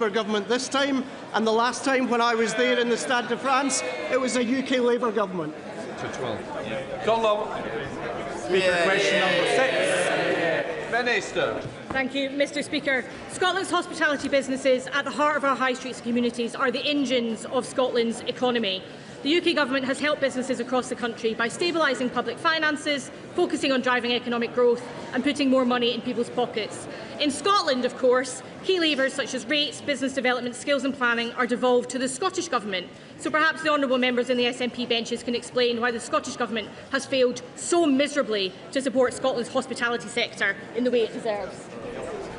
Labour government this time, and the last time when I was there in the Stade de France, it was a UK Labour government. John Long. Speaker, question number 6. Minister. Thank you, Mr Speaker. Scotland's hospitality businesses at the heart of our high streets communities are the engines of Scotland's economy. The UK Government has helped businesses across the country by stabilising public finances, focusing on driving economic growth and putting more money in people's pockets. In Scotland, of course, key levers such as rates, business development, skills and planning are devolved to the Scottish Government. So perhaps the honourable members in the SNP benches can explain why the Scottish Government has failed so miserably to support Scotland's hospitality sector in the way it deserves.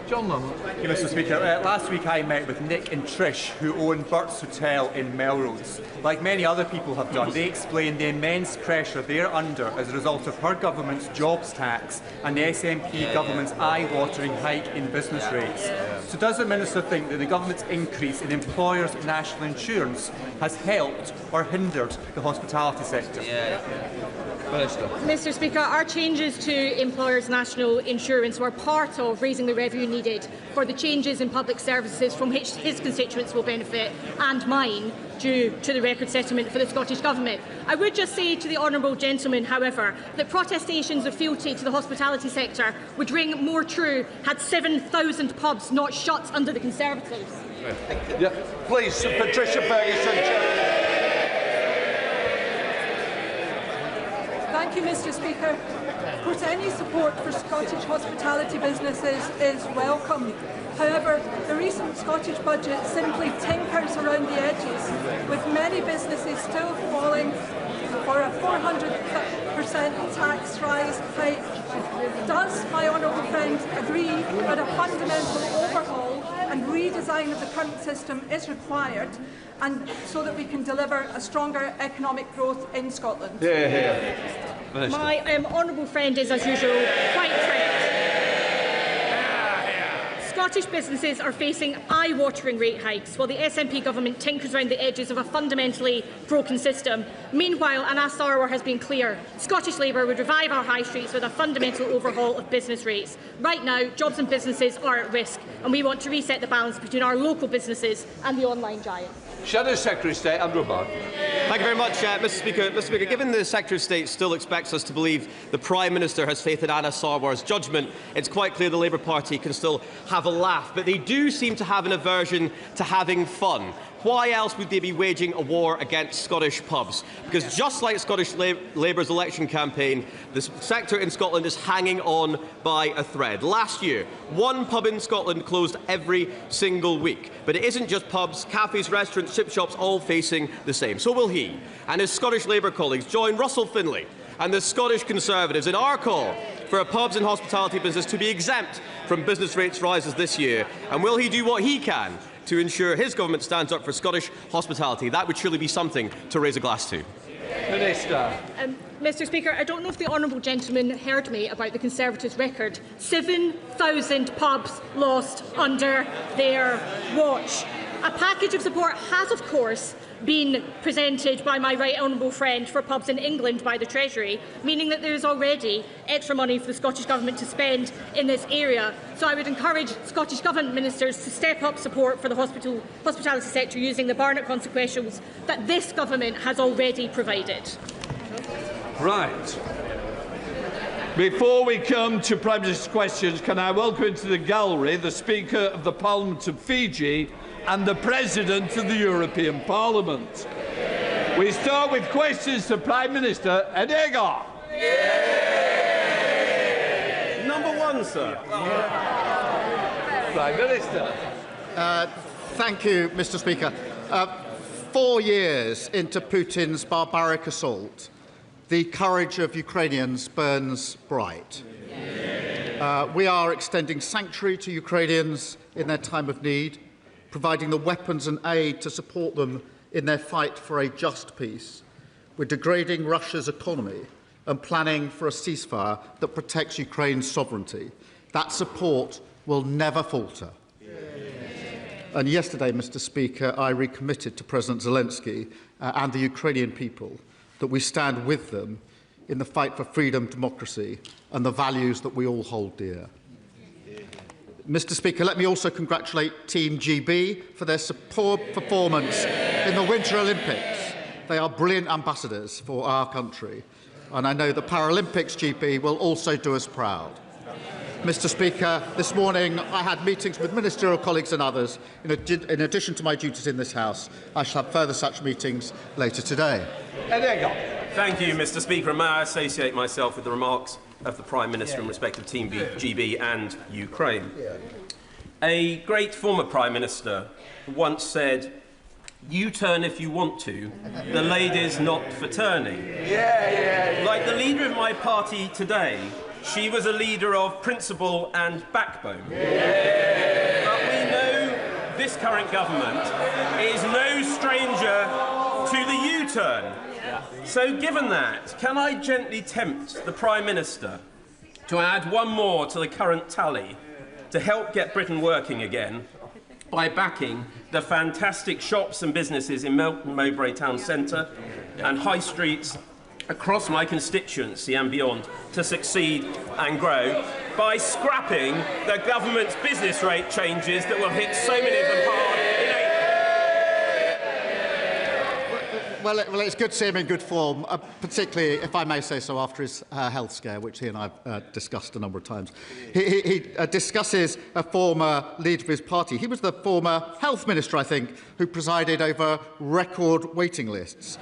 John Long. Thank you, Mr Speaker. Last week I met with Nick and Trish, who own Burt's Hotel in Melrose. Like many other people have done, they explained the immense pressure they're under as a result of her government's jobs tax and the SNP government's eye-watering hike in business rates. So does the Minister think that the government's increase in employers' national insurance has helped or hindered the hospitality sector? Mr Speaker, our changes to employers' national insurance were part of raising the revenue needed for the changes in public services from which his constituents will benefit and mine due to the record settlement for the Scottish Government. I would just say to the honourable gentleman, however, that protestations of fealty to the hospitality sector would ring more true had 7,000 pubs not shut under the Conservatives. Please, Patricia Ferguson. Thank you, Mr Speaker. Of course, any support for Scottish hospitality businesses is welcome. However, the recent Scottish budget simply tinkers around the edges, with many businesses still falling for a 400% tax rise hike. Does my honourable friend agree that a fundamental overhaul and redesign of the current system is required, and so that we can deliver a stronger economic growth in Scotland? My honourable friend is, as usual, quite correct. Scottish businesses are facing eye-watering rate hikes, while the SNP government tinkers around the edges of a fundamentally broken system. Meanwhile, Anna Sarwar has been clear. Scottish Labour would revive our high streets with a fundamental overhaul of business rates. Right now, jobs and businesses are at risk, and we want to reset the balance between our local businesses and the online giants. Shadow Secretary of State Andrew Barr. Thank you very much, Mr Speaker. Mr Speaker, given the Secretary of State still expects us to believe the Prime Minister has faith in Anna Sarwar's judgment, it's quite clear the Labour Party can still have a laugh, but they do seem to have an aversion to having fun. Why else would they be waging a war against Scottish pubs? Because just like Scottish Labour's election campaign, the sector in Scotland is hanging on by a thread. Last year, one pub in Scotland closed every single week. But it isn't just pubs, cafes, restaurants, chip shops, all facing the same. So will he and his Scottish Labour colleagues join Russell Finlay and the Scottish Conservatives in our call for a pubs and hospitality business to be exempt from business rates rises this year? And will he do what he can to ensure his government stands up for Scottish hospitality? That would surely be something to raise a glass to. Minister. Mr Speaker, I don't know if the honourable gentleman heard me about the Conservatives' record. 7,000 pubs lost under their watch. A package of support has, of course, been presented by my right honourable friend for pubs in England by the Treasury, meaning that there is already extra money for the Scottish Government to spend in this area. So I would encourage Scottish Government ministers to step up support for the hospitality sector using the Barnett consequentials that this Government has already provided. Right. Before we come to Prime Minister's questions, can I welcome into the gallery the Speaker of the Parliament of Fiji and the President of the European Parliament. We start with questions to Prime Minister Edega. Number one, sir. Prime Minister. Thank you, Mr Speaker. 4 years into Putin's barbaric assault, the courage of Ukrainians burns bright. We are extending sanctuary to Ukrainians in their time of need, providing the weapons and aid to support them in their fight for a just peace. We're degrading Russia's economy and planning for a ceasefire that protects Ukraine's sovereignty. That support will never falter. And yesterday, Mr Speaker, I recommitted to President Zelensky and the Ukrainian people that we stand with them in the fight for freedom, democracy and the values that we all hold dear. Mr. Speaker, let me also congratulate Team GB for their superb performance in the Winter Olympics. They are brilliant ambassadors for our country, and I know the Paralympics GB will also do us proud. Mr. Speaker, this morning I had meetings with ministerial colleagues and others. In addition to my duties in this House, I shall have further such meetings later today. Thank you, Mr. Speaker, and may I associate myself with the remarks of the Prime Minister in respect of Team GB and Ukraine. A great former Prime Minister once said, "U-turn if you want to, the lady's not for turning." Like the leader of my party today, she was a leader of principle and backbone. But we know this current government is no stranger to the U-turn. So given that, can I gently tempt the Prime Minister to add one more to the current tally to help get Britain working again by backing the fantastic shops and businesses in Melton Mowbray Town Centre and high streets across my constituency and beyond to succeed and grow, by scrapping the government's business rate changes that will hit so many of them hard in April? Well, it's good to see him in good form, particularly, if I may say so, after his health scare, which he and I have discussed a number of times. He discusses a former leader of his party. He was the former health minister, I think, who presided over record waiting lists.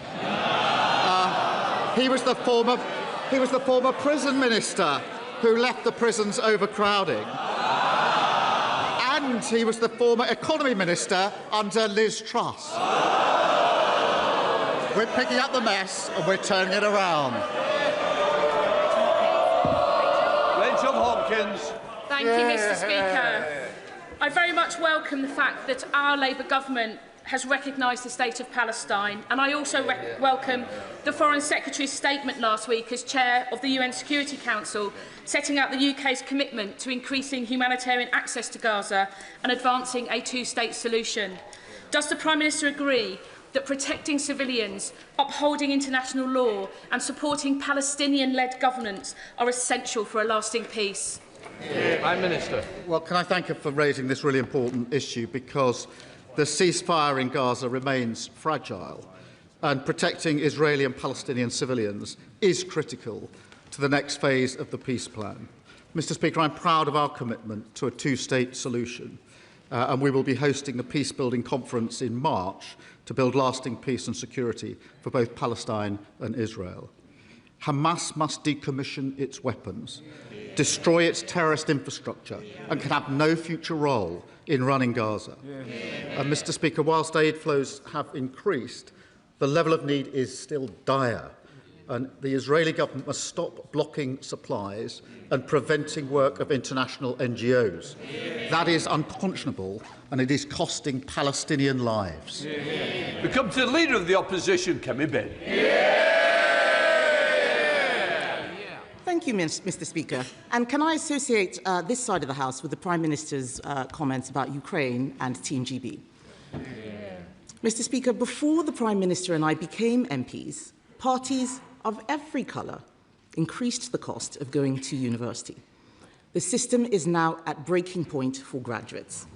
He was the former prison minister who left the prisons overcrowding. And he was the former economy minister under Liz Truss. We're picking up the mess and we're turning it around. Rachel Hopkins. Thank you, Mr. Speaker. I very much welcome the fact that our Labour government has recognised the state of Palestine, and I also welcome the Foreign Secretary's statement last week as Chair of the UN Security Council, setting out the UK's commitment to increasing humanitarian access to Gaza and advancing a two-state solution. Does the Prime Minister agree that protecting civilians, upholding international law and supporting Palestinian-led governance are essential for a lasting peace? Prime Minister. Well, can I thank her for raising this really important issue, because the ceasefire in Gaza remains fragile, and protecting Israeli and Palestinian civilians is critical to the next phase of the peace plan. Mr. Speaker, I'm proud of our commitment to a two-state solution, and we will be hosting the peace-building conference in March to build lasting peace and security for both Palestine and Israel. Hamas must decommission its weapons, destroy its terrorist infrastructure, and can have no future role in running Gaza. And Mr. Speaker, whilst aid flows have increased, the level of need is still dire, and the Israeli government must stop blocking supplies and preventing work of international NGOs. That is unconscionable, and it is costing Palestinian lives. We come to the Leader of the Opposition, Kemi Ben. Thank you, Mr. Speaker. And can I associate this side of the House with the Prime Minister's comments about Ukraine and Team GB? Mr. Speaker, before the Prime Minister and I became MPs, parties of every colour increased the cost of going to university. The system is now at breaking point for graduates.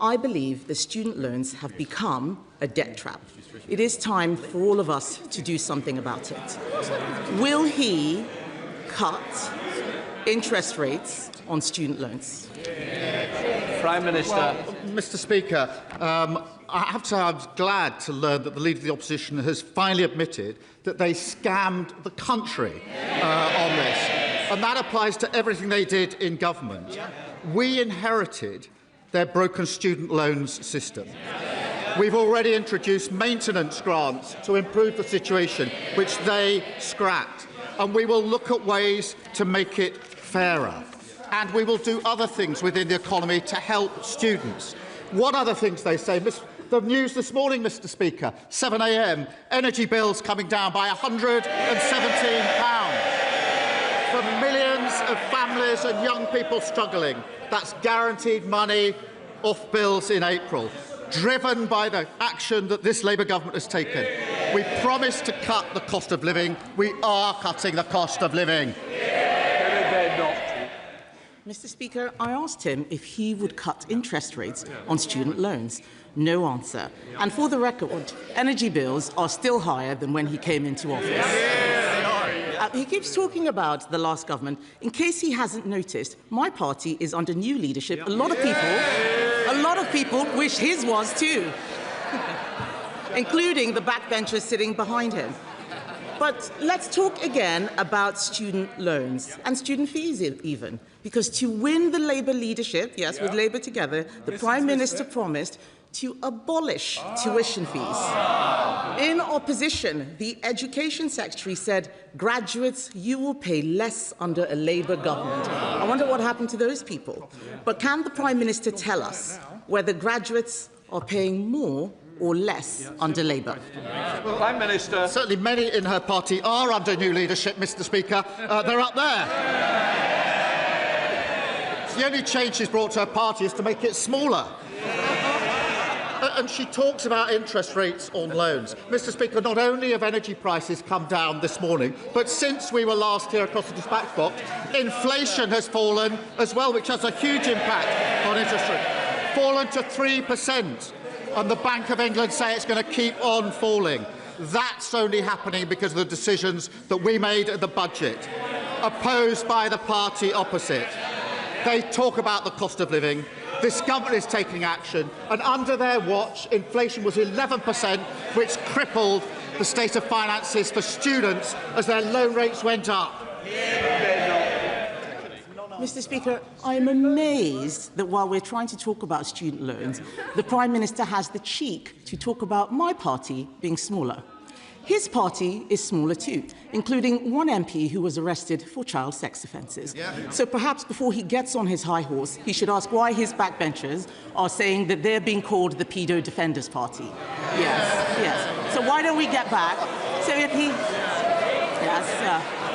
I believe the student loans have become a debt trap. It is time for all of us to do something about it. Will he cut interest rates on student loans? Prime Minister. Well, Mr. Speaker, I have to say I was glad to learn that the Leader of the Opposition has finally admitted that they scammed the country on this. And that applies to everything they did in government. We inherited their broken student loans system. We've already introduced maintenance grants to improve the situation, which they scrapped. And we will look at ways to make it fairer. And we will do other things within the economy to help students. What other things they say? The news this morning, Mr. Speaker, 7 a.m, energy bills coming down by £117 for millions of families and young people struggling. That's guaranteed money off bills in April, driven by the action that this Labour government has taken. We promised to cut the cost of living. We are cutting the cost of living. Mr. Speaker, I asked him if he would cut interest rates on student loans. No answer. And for the record, energy bills are still higher than when he came into office. He keeps talking about the last government. In case he hasn't noticed, my party is under new leadership. A lot of people wish his was too, including the backbenchers sitting behind him. But let's talk again about student loans and student fees even, because to win the Labour leadership, yes, with Labour together, the Prime Minister promised to abolish tuition fees. In opposition, the Education Secretary said, graduates, you will pay less under a Labour government. I wonder what happened to those people. But can the Prime Minister tell us whether graduates are paying more or less under Labour? Prime Minister. Certainly many in her party are under new leadership, Mr. Speaker. They're up there. The only change she's brought to her party is to make it smaller. And she talks about interest rates on loans. Mr. Speaker, not only have energy prices come down this morning, but since we were last here across the dispatch box, inflation has fallen as well, which has a huge impact on interest rates. Fallen to 3%. And the Bank of England say it's going to keep on falling. That's only happening because of the decisions that we made at the budget, opposed by the party opposite. They talk about the cost of living. This government is taking action, and under their watch, inflation was 11%, which crippled the state of finances for students as their loan rates went up. Mr. Speaker, I am amazed that while we're trying to talk about student loans, the Prime Minister has the cheek to talk about my party being smaller. His party is smaller too, including one MP who was arrested for child sex offences. So perhaps before he gets on his high horse, he should ask why his backbenchers are saying that they're being called the Pedo Defenders Party. Yes. So why don't we get back? So if he... Yes,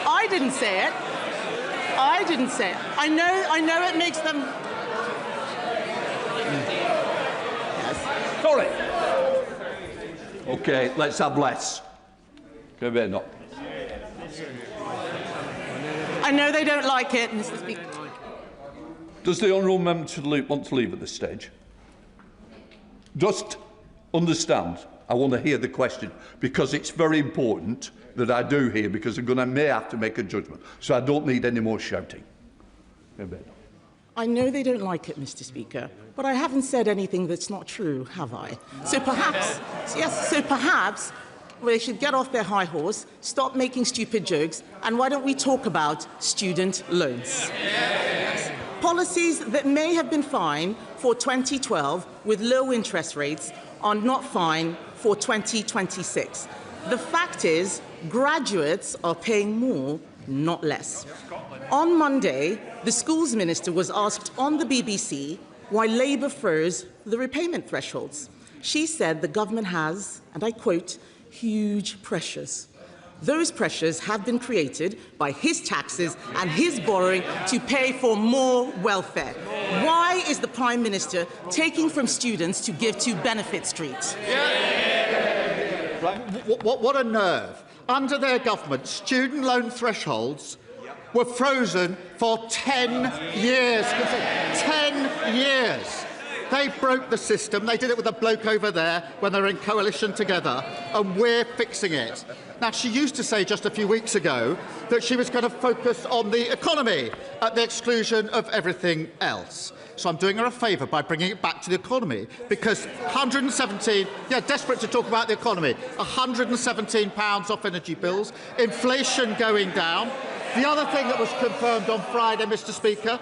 I didn't say it. I didn't say it. I know it makes them... Yes. Sorry. OK, let's have less. No. I know they don't like it, Mr. Speaker. Does the honourable member want to leave at this stage? Just understand, I want to hear the question, because it's very important that I do hear, because I'm may have to make a judgment. So I don't need any more shouting. I know they don't like it, Mr. Speaker, but I haven't said anything that's not true, have I? So perhaps they should get off their high horse, stop making stupid jokes, and why don't we talk about student loans? Yes. Policies that may have been fine for 2012 with low interest rates are not fine for 2026. The fact is, graduates are paying more, not less. On Monday, the Schools Minister was asked on the BBC why Labour froze the repayment thresholds. She said the government has, and I quote, huge pressures. Those pressures have been created by his taxes and his borrowing to pay for more welfare. Why is the Prime Minister taking from students to give to Benefit Street? What a nerve. Under their government, student loan thresholds were frozen for 10 years. 10 years. They broke the system. They did it with a bloke over there when they were in coalition together, and we're fixing it. Now, she used to say just a few weeks ago that she was going to focus on the economy at the exclusion of everything else. So I'm doing her a favour by bringing it back to the economy, because 117, desperate to talk about the economy, £117 off energy bills, inflation going down. The other thing that was confirmed on Friday, Mr. Speaker,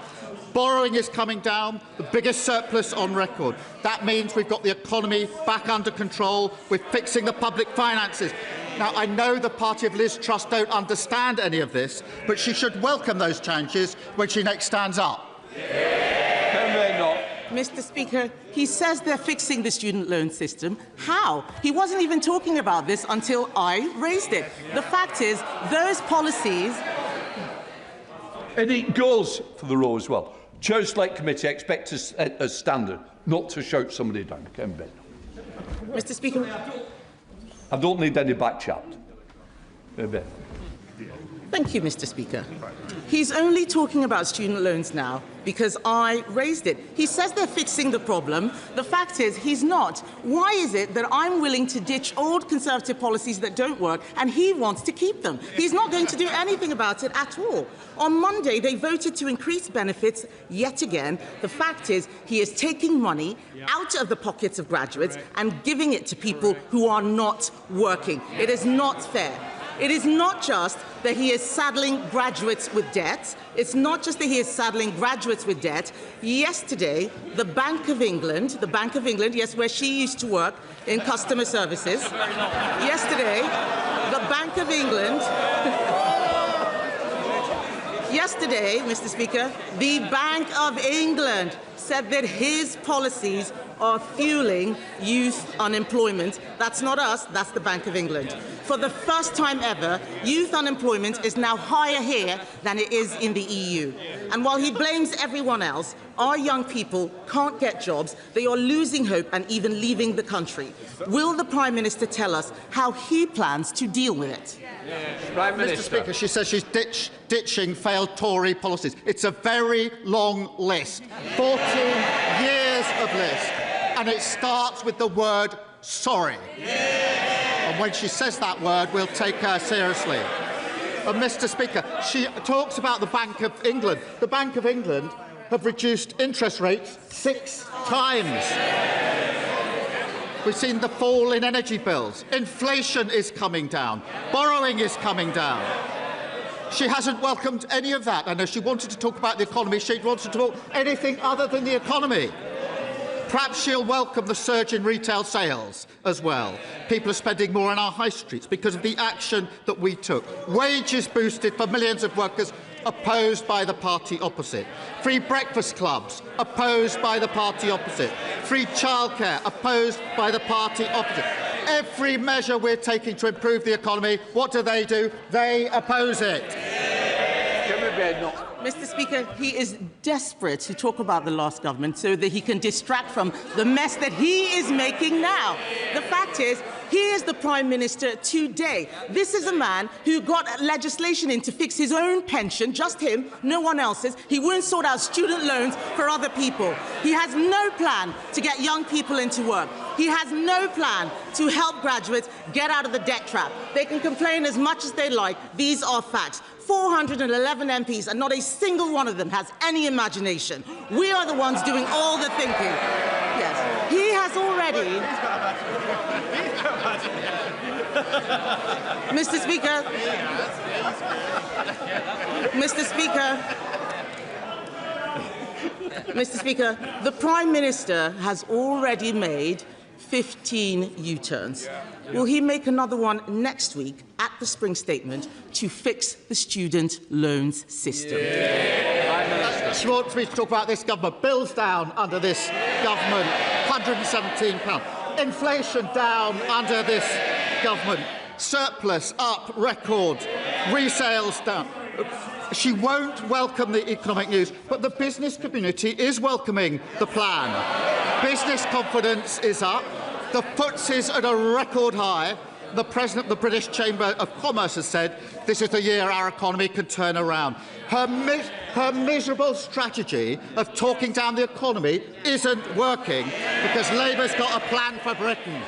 borrowing is coming down, the biggest surplus on record. That means we've got the economy back under control. We're fixing the public finances. Now, I know the party of Liz Truss don't understand any of this, but she should welcome those changes when she next stands up. Mr. Speaker, he says they're fixing the student loan system. How? He wasn't even talking about this until I raised it. The fact is, those policies... And it goes for the row as well. Chair Select Committee expects a standard, not to shout somebody down. Mr. Speaker... I don't need any back chat. Thank you, Mr. Speaker. He's only talking about student loans now because I raised it. He says they're fixing the problem. The fact is he's not. Why is it that I'm willing to ditch old Conservative policies that don't work and he wants to keep them? He's not going to do anything about it at all. On Monday, they voted to increase benefits yet again. The fact is he is taking money out of the pockets of graduates and giving it to people who are not working. It is not fair. It is not just that he is saddling graduates with debt. It's not just that he is saddling graduates with debt. Yesterday, the Bank of England, yes, where she used to work in customer services. Yesterday, the Bank of England... Yesterday, Mr. Speaker, the Bank of England said that his policies are fueling youth unemployment. That's not us, that's the Bank of England. For the first time ever, youth unemployment is now higher here than it is in the EU. And while he blames everyone else, our young people can't get jobs, they are losing hope and even leaving the country. Will the Prime Minister tell us how he plans to deal with it? Prime Minister. Mr. Speaker, she says she's ditching failed Tory policies. It's a very long list, 14 years of list, and it starts with the word sorry. And when she says that word, we'll take her seriously. And Mr. Speaker, she talks about the Bank of England. The Bank of England have reduced interest rates 6 times. We've seen the fall in energy bills. Inflation is coming down. Borrowing is coming down. She hasn't welcomed any of that. I know she wanted to talk about the economy. She wanted to talk anything other than the economy. Perhaps she'll welcome the surge in retail sales as well. People are spending more on our high streets because of the action that we took. Wages boosted for millions of workers, opposed by the party opposite. Free breakfast clubs, opposed by the party opposite. Free childcare, opposed by the party opposite. Every measure we're taking to improve the economy, what do? They oppose it. Mr. Speaker, he is desperate to talk about the last government so that he can distract from the mess that he is making now. The fact is, he is the Prime Minister today. This is a man who got legislation in to fix his own pension, just him, no one else's. He won't sort out student loans for other people. He has no plan to get young people into work. He has no plan to help graduates get out of the debt trap. They can complain as much as they like. These are facts. 411 MPs, and not a single one of them has any imagination. We are the ones doing all the thinking. Yes, he has already... Mr. Speaker, Mr. Speaker, the Prime Minister has already made 15 U-turns. Will he make another one next week at the Spring Statement to fix the student loans system? She wants me to talk about this government. Bills down under this government, £117. Inflation down under this government. Surplus up, record. Resales down. She won't welcome the economic news, but the business community is welcoming the plan. Business confidence is up. The FTSE is at a record high. The President of the British Chamber of Commerce has said this is the year our economy can turn around. Her miserable strategy of talking down the economy isn't working because Labour's got a plan for Britain.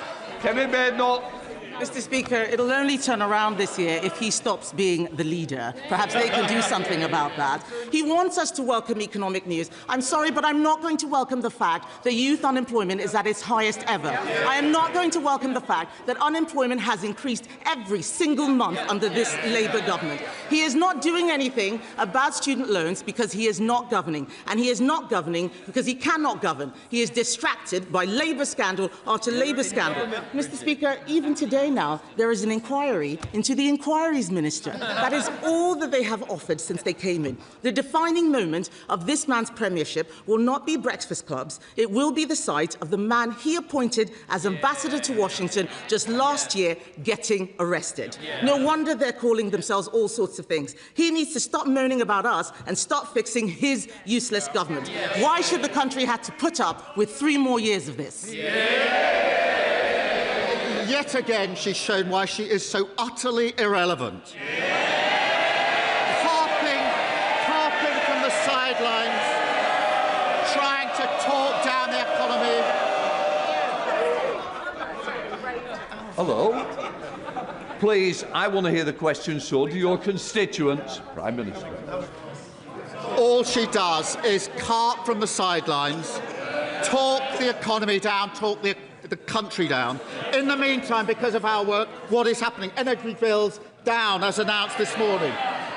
Mr. Speaker, it'll only turn around this year if he stops being the leader. Perhaps they can do something about that. He wants us to welcome economic news. I'm sorry, but I'm not going to welcome the fact that youth unemployment is at its highest ever. I am not going to welcome the fact that unemployment has increased every single month under this Labour government. He is not doing anything about student loans because he is not governing. And he is not governing because he cannot govern. He is distracted by Labour scandal after Labour scandal. Mr. Speaker, even today now, there is an inquiry into the Inquiries Minister. That is all that they have offered since they came in. The defining moment of this man's premiership will not be breakfast clubs. It will be the sight of the man he appointed as ambassador to Washington just last year getting arrested. No wonder they're calling themselves all sorts of things. He needs to stop moaning about us and start fixing his useless government. Why should the country have to put up with 3 more years of this? Yet again, she's shown why she is so utterly irrelevant. Hello? Please, I want to hear the question, so do your constituents. Prime Minister. All she does is cart from the sidelines, talk the economy down, talk the country down. In the meantime, because of our work, what is happening? Energy bills down, as announced this morning.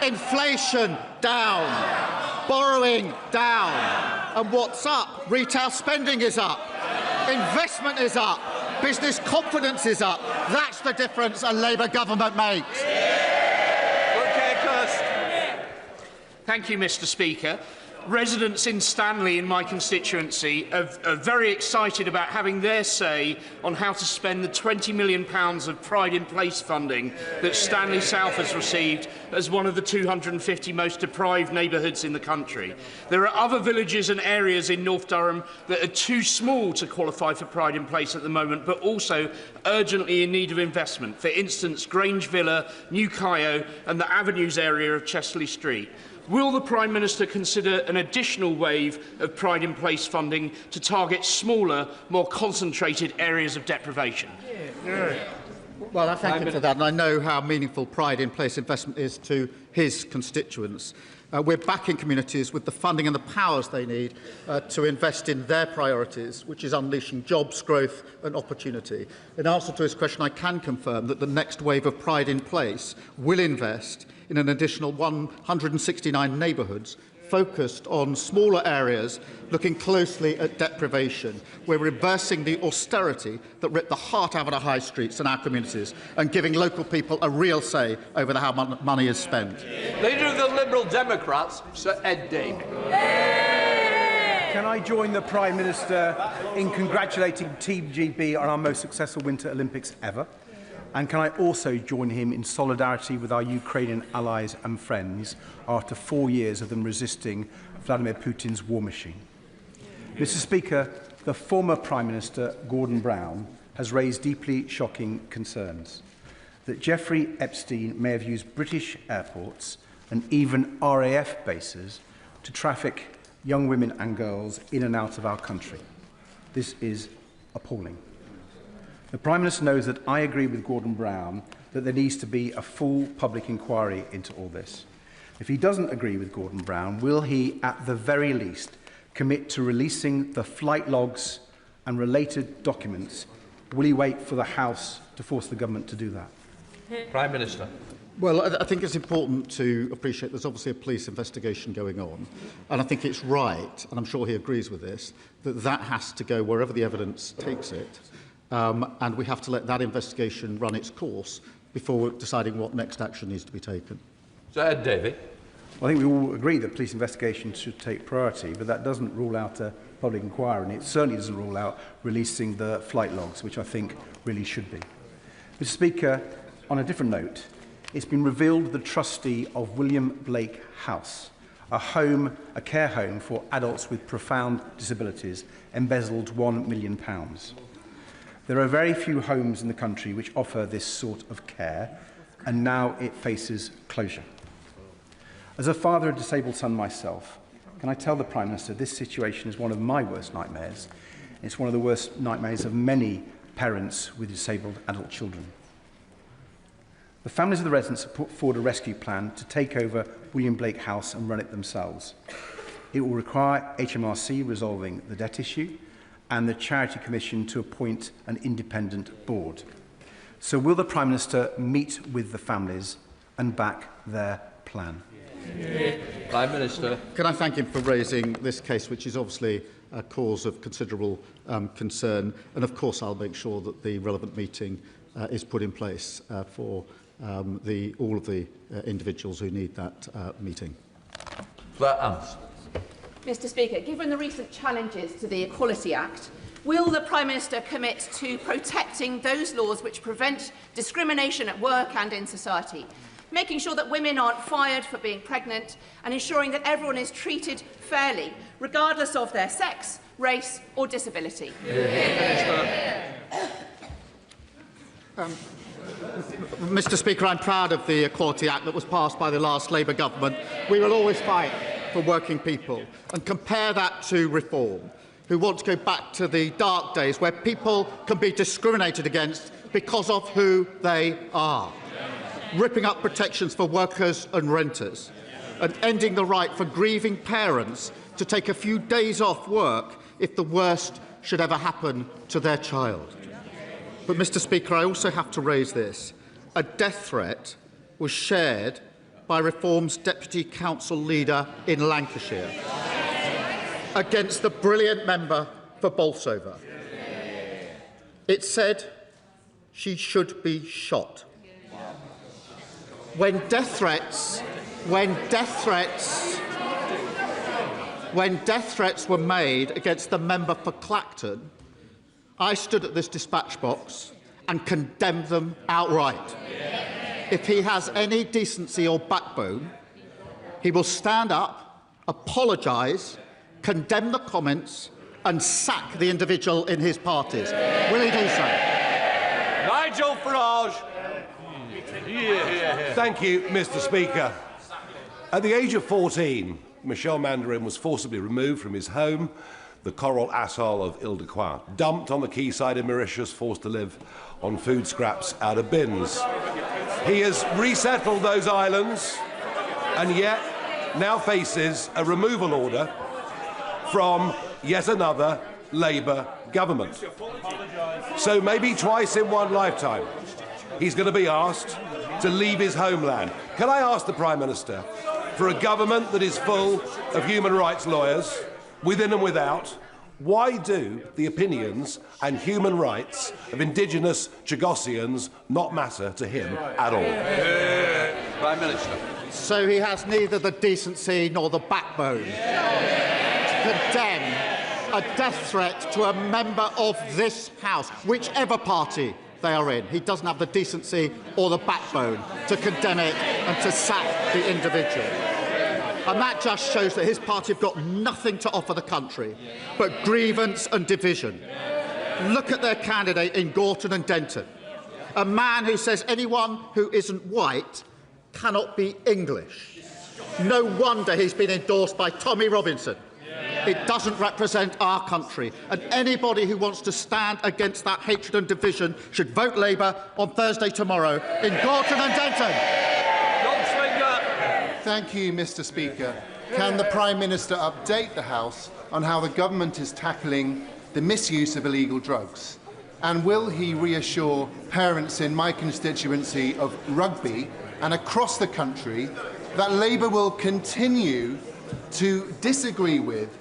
Inflation down. Borrowing down. And what's up? Retail spending is up. Investment is up. Business confidence is up. That's the difference a Labour government makes. Thank you, Mr. Speaker. Residents in Stanley, in my constituency, are very excited about having their say on how to spend the £20 million of Pride in Place funding that Stanley South has received as one of the 250 most deprived neighbourhoods in the country. There are other villages and areas in North Durham that are too small to qualify for Pride in Place at the moment, but also urgently in need of investment. For instance, Grange Villa, New Kyo and the Avenues area of Chesley Street. Will the Prime Minister consider an additional wave of Pride in Place funding to target smaller, more concentrated areas of deprivation? Well, I thank him for that, and I know how meaningful Pride in Place investment is to his constituents. We're backing communities with the funding and the powers they need to invest in their priorities, which is unleashing jobs, growth and opportunity. In answer to his question, I can confirm that the next wave of Pride in Place will invest in an additional 169 neighbourhoods focused on smaller areas, looking closely at deprivation. We're reversing the austerity that ripped the heart out of our high streets and our communities and giving local people a real say over how money is spent. Leader of the Liberal Democrats, Sir Ed Davey. Can I join the Prime Minister in congratulating Team GB on our most successful Winter Olympics ever? And can I also join him in solidarity with our Ukrainian allies and friends after 4 years of them resisting Vladimir Putin's war machine? Mr. Speaker, the former Prime Minister, Gordon Brown, has raised deeply shocking concerns that Jeffrey Epstein may have used British airports and even RAF bases to traffic young women and girls in and out of our country. This is appalling. The Prime Minister knows that I agree with Gordon Brown that there needs to be a full public inquiry into all this. If he doesn't agree with Gordon Brown, will he, at the very least, commit to releasing the flight logs and related documents? Will he wait for the House to force the government to do that? Prime Minister. Well, I think it's important to appreciate there's obviously a police investigation going on, and I think it's right, and I'm sure he agrees with this, that that has to go wherever the evidence takes it. And we have to let that investigation run its course before deciding what next action needs to be taken. Sir Ed Davey. I think we all agree that police investigations should take priority, but that doesn't rule out a public inquiry, and it certainly doesn't rule out releasing the flight logs, which I think really should be. Mr. Speaker, on a different note, it's been revealed the trustee of William Blake House, a care home for adults with profound disabilities, embezzled £1 million. There are very few homes in the country which offer this sort of care, and now it faces closure. As a father of a disabled son myself, can I tell the Prime Minister this situation is one of my worst nightmares. It's one of the worst nightmares of many parents with disabled adult children. The families of the residents have put forward a rescue plan to take over William Blake House and run it themselves. It will require HMRC resolving the debt issue and the Charity Commission to appoint an independent board. So will the Prime Minister meet with the families and back their plan? Prime Minister. Can I thank him for raising this case, which is obviously a cause of considerable concern, and of course I'll make sure that the relevant meeting is put in place for all of the individuals who need that meeting. Mr. Speaker, given the recent challenges to the Equality Act, will the Prime Minister commit to protecting those laws which prevent discrimination at work and in society, making sure that women aren't fired for being pregnant and ensuring that everyone is treated fairly, regardless of their sex, race or disability? Mr. Speaker, I'm proud of the Equality Act that was passed by the last Labour government. We will always fight for working people, and compare that to reform, who want to go back to the dark days where people can be discriminated against because of who they are, ripping up protections for workers and renters, and ending the right for grieving parents to take a few days off work if the worst should ever happen to their child. But, Mr. Speaker, I also have to raise this. A death threat was shared by Reform's Deputy Council leader in Lancashire against the brilliant member for Bolsover. It said she should be shot. When death threats were made against the member for Clacton, I stood at this dispatch box and condemned them outright. If he has any decency or backbone, he will stand up, apologise, condemn the comments and sack the individual in his parties. Will he do so? Nigel Farage. Thank you, Mr. Speaker. At the age of 14, Michel Mandarin was forcibly removed from his home, the coral atoll of Ile-de-Quoi, dumped on the quayside of Mauritius, forced to live on food scraps out of bins. He has resettled those islands and yet now faces a removal order from yet another Labour government. So maybe twice in one lifetime, he's going to be asked to leave his homeland. Can I ask the Prime Minister, for a government that is full of human rights lawyers, within and without, why do the opinions and human rights of indigenous Chagossians not matter to him at all? Prime Minister. So he has neither the decency nor the backbone to condemn a death threat to a member of this House, whichever party they are in. He doesn't have the decency or the backbone to condemn it and to sack the individual. And that just shows that his party have got nothing to offer the country but grievance and division. Look at their candidate in Gorton and Denton, a man who says anyone who isn't white cannot be English. No wonder he's been endorsed by Tommy Robinson. It doesn't represent our country, and anybody who wants to stand against that hatred and division should vote Labour on Thursday tomorrow in Gorton and Denton. Thank you, Mr. Speaker. Can the Prime Minister update the House on how the government is tackling the misuse of illegal drugs? And will he reassure parents in my constituency of Rugby and across the country that Labour will continue to disagree with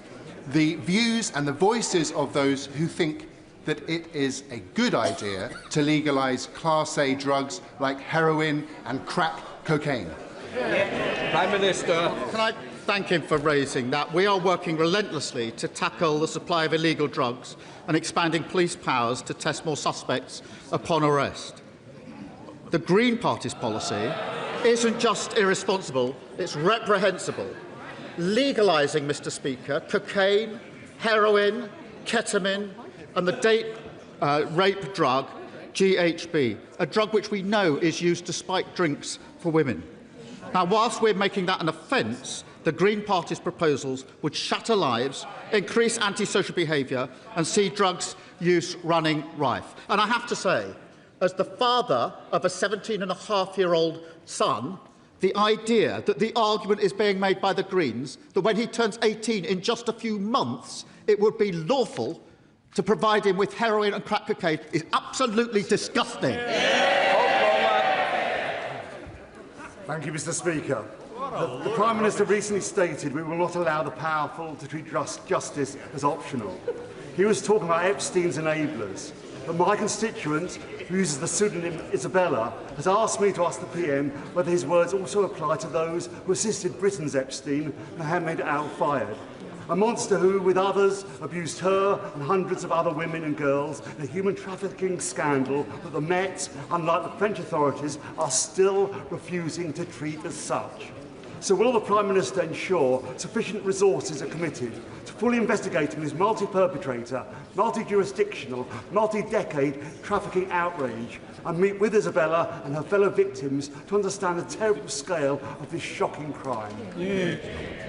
the views and the voices of those who think that it is a good idea to legalise Class A drugs like heroin and crack cocaine? Prime Minister. Can I thank him for raising that? We are working relentlessly to tackle the supply of illegal drugs and expanding police powers to test more suspects upon arrest. The Green Party's policy isn't just irresponsible, it's reprehensible. Legalising, Mr. Speaker, cocaine, heroin, ketamine and the date rape drug GHB, a drug which we know is used to spike drinks for women. Now, whilst we're making that an offence, the Green Party's proposals would shatter lives, increase antisocial behaviour and see drugs use running rife. And I have to say, as the father of a 17-and-a-half-year-old son, the idea that the argument is being made by the Greens that when he turns 18 in just a few months, it would be lawful to provide him with heroin and crack cocaine is absolutely disgusting. Thank you, Mr. Speaker. The Prime Minister recently stated we will not allow the powerful to treat justice as optional. He was talking about Epstein's enablers. But my constituent, who uses the pseudonym Isabella, has asked me to ask the PM whether his words also apply to those who assisted Britain's Epstein and had made it out fired. A monster who, with others, abused her and hundreds of other women and girls in a human trafficking scandal that the Met, unlike the French authorities, are still refusing to treat as such. So will the Prime Minister ensure sufficient resources are committed to fully investigating this multi-perpetrator, multi-jurisdictional, multi-decade trafficking outrage and meet with Isabella and her fellow victims to understand the terrible scale of this shocking crime?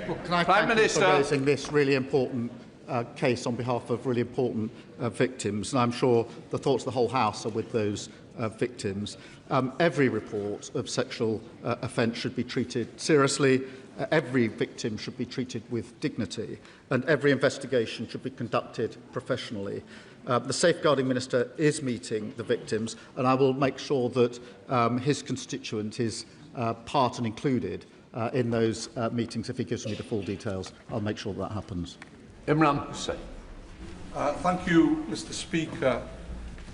Well, can I thank you for raising this really important case on behalf of really important victims, and I'm sure the thoughts of the whole House are with those victims. Every report of sexual offence should be treated seriously, every victim should be treated with dignity, and every investigation should be conducted professionally. The Safeguarding Minister is meeting the victims, and I will make sure that his constituent is part and included in those meetings. If he gives me the full details, I'll make sure that happens. Imran Hussain. Thank you, Mr. Speaker.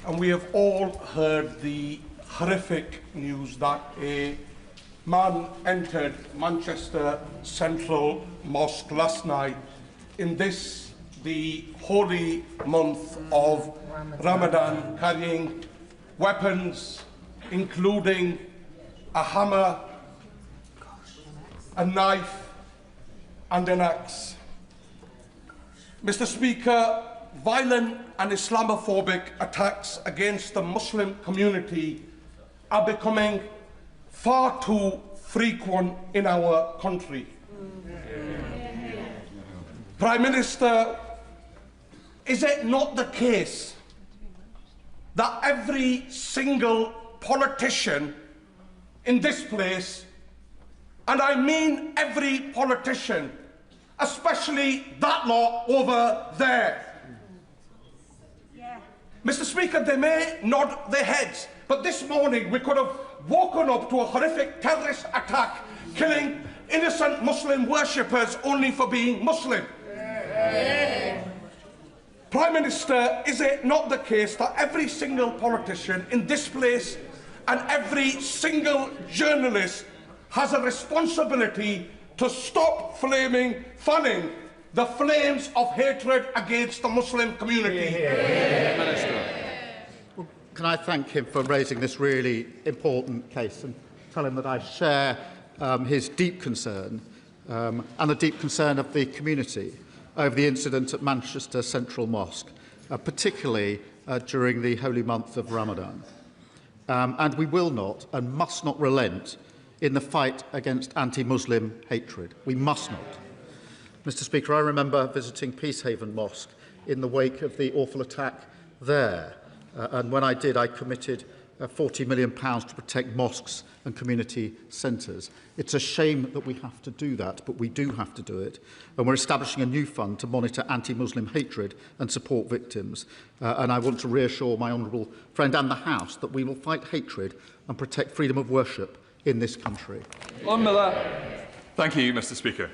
And we have all heard the horrific news that a man entered Manchester Central Mosque last night in this, the holy month of Ramadan, carrying weapons, including a hammer, a knife and an axe. Mr. Speaker, violent and Islamophobic attacks against the Muslim community are becoming far too frequent in our country. Prime Minister, is it not the case that every single politician in this place, and I mean every politician, especially that lot over there. Mr. Speaker, they may nod their heads, but this morning we could have woken up to a horrific terrorist attack, killing innocent Muslim worshippers only for being Muslim. Prime Minister, is it not the case that every single politician in this place and every single journalist has a responsibility to stop fanning the flames of hatred against the Muslim community? Well, can I thank him for raising this really important case and tell him that I share his deep concern and the deep concern of the community over the incident at Manchester Central Mosque, particularly during the holy month of Ramadan. And we will not and must not relent in the fight against anti-Muslim hatred. We must not. Mr. Speaker, I remember visiting Peacehaven Mosque in the wake of the awful attack there. And when I did, I committed £40 million to protect mosques and community centres. It's a shame that we have to do that, but we do have to do it. And we're establishing a new fund to monitor anti-Muslim hatred and support victims. And I want to reassure my honourable friend and the House that we will fight hatred and protect freedom of worship in this country. Thank you, Mr. Speaker.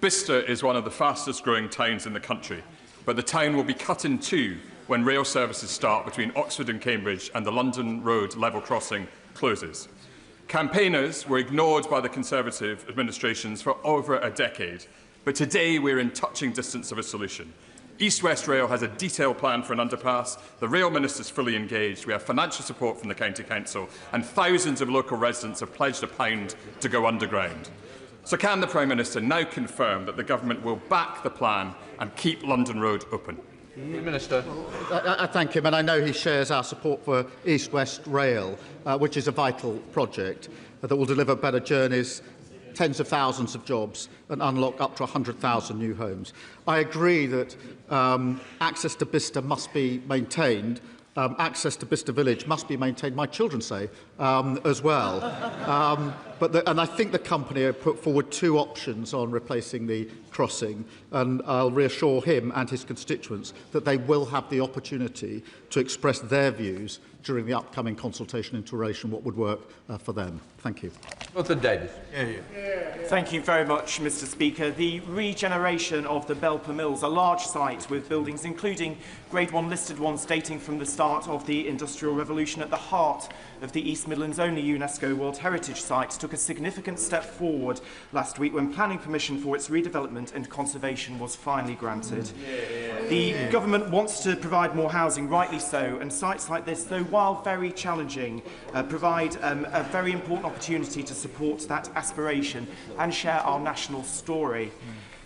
Bicester is one of the fastest growing towns in the country, but the town will be cut in two when rail services start between Oxford and Cambridge and the London Road level crossing closes. Campaigners were ignored by the Conservative administrations for over a decade, but today we're in touching distance of a solution. East West Rail has a detailed plan for an underpass, the Rail Minister is fully engaged, we have financial support from the County Council, and thousands of local residents have pledged £1 to go underground. So can the Prime Minister now confirm that the Government will back the plan and keep London Road open? Minister. I thank him, and I know he shares our support for East West Rail, which is a vital project that will deliver better journeys, tens of thousands of jobs and unlock up to 100,000 new homes. I agree that access to Bicester must be maintained. Access to Bicester Village must be maintained, my children say, as well. And I think the company have put forward two options on replacing the crossing, and I'll reassure him and his constituents that they will have the opportunity to express their views during the upcoming consultation into relation what would work for them. Thank you. Davis. Thank you very much, Mr. Speaker. The regeneration of the Belper Mills, a large site with buildings including Grade 1 listed ones dating from the start of the Industrial Revolution at the heart of the East Midlands only UNESCO World Heritage Site, took a significant step forward last week when planning permission for its redevelopment and conservation was finally granted. The government wants to provide more housing, rightly so, and sites like this, though while very challenging, provide a very important opportunity to support that aspiration and share our national story.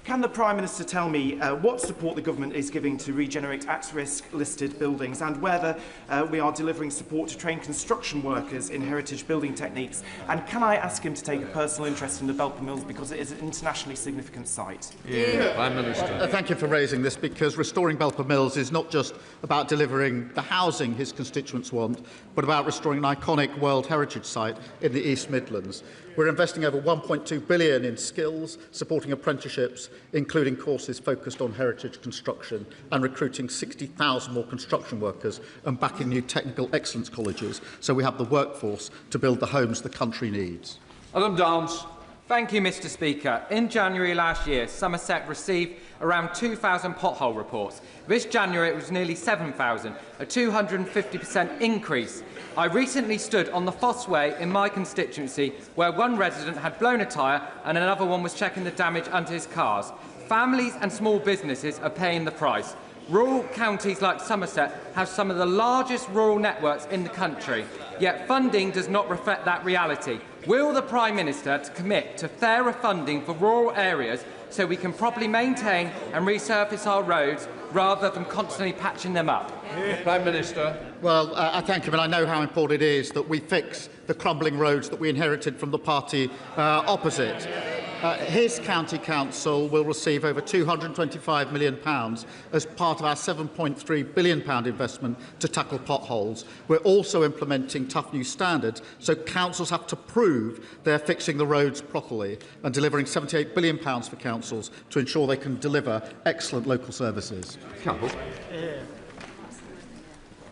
Can the Prime Minister tell me what support the government is giving to regenerate at-risk listed buildings and whether we are delivering support to train construction workers in heritage building techniques? And can I ask him to take a personal interest in the Belper Mills because it is an internationally significant site? Prime Minister. Thank you for raising this, because restoring Belper Mills is not just about delivering the housing his constituents want, but about restoring an iconic World Heritage site in the East Midlands. We're investing over £1.2 billion in skills, supporting apprenticeships, including courses focused on heritage construction, and recruiting 60,000 more construction workers and backing new technical excellence colleges, so we have the workforce to build the homes the country needs. Adam Downs. Thank you, Mr. Speaker. In January last year, Somerset received around 2,000 pothole reports. This January, it was nearly 7,000, a 250% increase. I recently stood on the Fossway in my constituency where one resident had blown a tyre and another one was checking the damage under his cars. Families and small businesses are paying the price. Rural counties like Somerset have some of the largest rural networks in the country, yet funding does not reflect that reality. Will the Prime Minister commit to fairer funding for rural areas so we can properly maintain and resurface our roads rather than constantly patching them up? Prime Minister. Well, I thank him, and I know how important it is that we fix the crumbling roads that we inherited from the party opposite. His county council will receive over £225 million as part of our £7.3 billion investment to tackle potholes. We're also implementing tough new standards, so councils have to prove they're fixing the roads properly, and delivering £78 billion for councils to ensure they can deliver excellent local services. Campbell.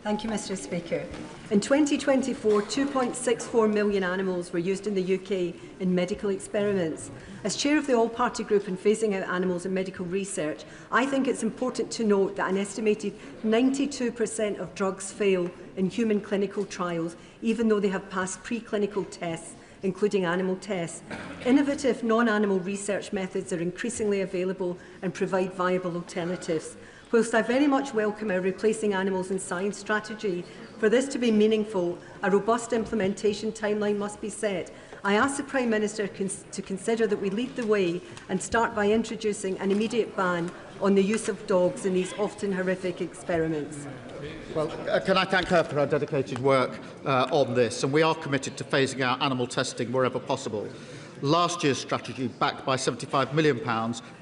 Thank you, Mr. Speaker. In 2024, 2.64 million animals were used in the UK in medical experiments. As chair of the All-Party Group in phasing out animals in medical research, I think it's important to note that an estimated 92% of drugs fail in human clinical trials, even though they have passed preclinical tests, including animal tests. Innovative non-animal research methods are increasingly available and provide viable alternatives. Whilst I very much welcome our Replacing Animals in Science strategy, for this to be meaningful, a robust implementation timeline must be set. I ask the Prime Minister to consider that we lead the way and start by introducing an immediate ban on the use of dogs in these often horrific experiments. Well, can I thank her for her dedicated work on this, and we are committed to phasing out animal testing wherever possible. Last year's strategy, backed by £75 million,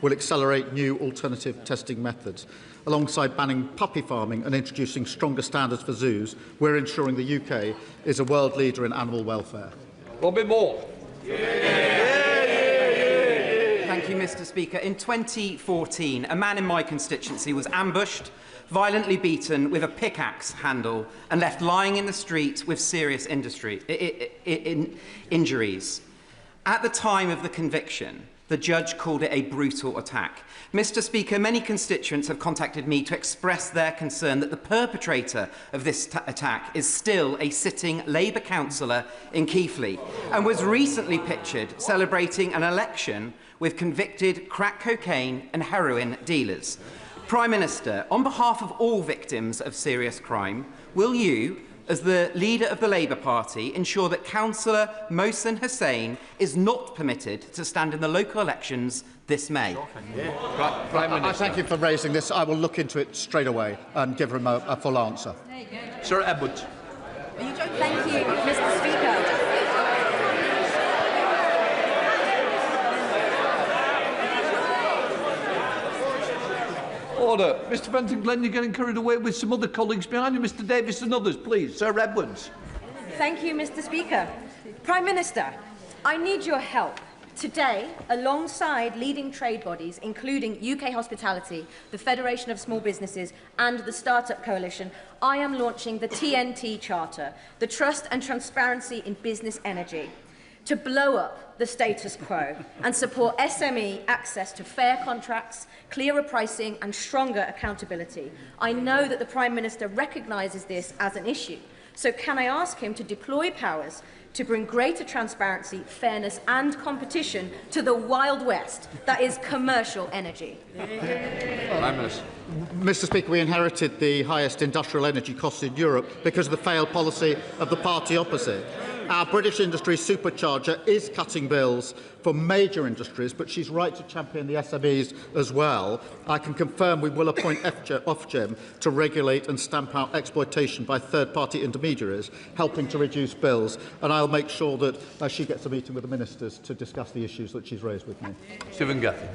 will accelerate new alternative testing methods. Alongside banning puppy farming and introducing stronger standards for zoos, we're ensuring the UK is a world leader in animal welfare. Robin Moore. Thank you, Mr. Speaker. In 2014, a man in my constituency was ambushed, violently beaten with a pickaxe handle and left lying in the street with serious injuries. At the time of the conviction, the judge called it a brutal attack. Mr. Speaker, many constituents have contacted me to express their concern that the perpetrator of this attack is still a sitting Labour councillor in Keighley and was recently pictured celebrating an election with convicted crack cocaine and heroin dealers. Prime Minister, on behalf of all victims of serious crime, will you, as the leader of the Labour Party, ensure that Councillor Mohsen Hussain is not permitted to stand in the local elections this May? Prime Minister. I thank you for raising this. I will look into it straight away and give him a full answer. Sir Edward. Thank you, Mr. Speaker. Order. Mr. Benton Glenn, you're getting carried away with some other colleagues behind you. Mr. Davis and others, please. Sir Edwards. Thank you, Mr. Speaker. Prime Minister, I need your help. Today, alongside leading trade bodies, including UK Hospitality, the Federation of Small Businesses and the Startup Coalition, I am launching the TNT Charter, the Trust and Transparency in Business Energy, to blow up the status quo and support SME access to fair contracts, clearer pricing and stronger accountability. I know that the Prime Minister recognises this as an issue, so can I ask him to deploy powers to bring greater transparency, fairness and competition to the Wild West that is commercial energy? Mr. Speaker, we inherited the highest industrial energy costs in Europe because of the failed policy of the party opposite. Our British industry supercharger is cutting bills for major industries, but she's right to champion the SMEs as well. I can confirm we will appoint Ofgem to regulate and stamp out exploitation by third-party intermediaries, helping to reduce bills, and I'll make sure that she gets a meeting with the ministers to discuss the issues that she's raised with me. Stephen Guthrie.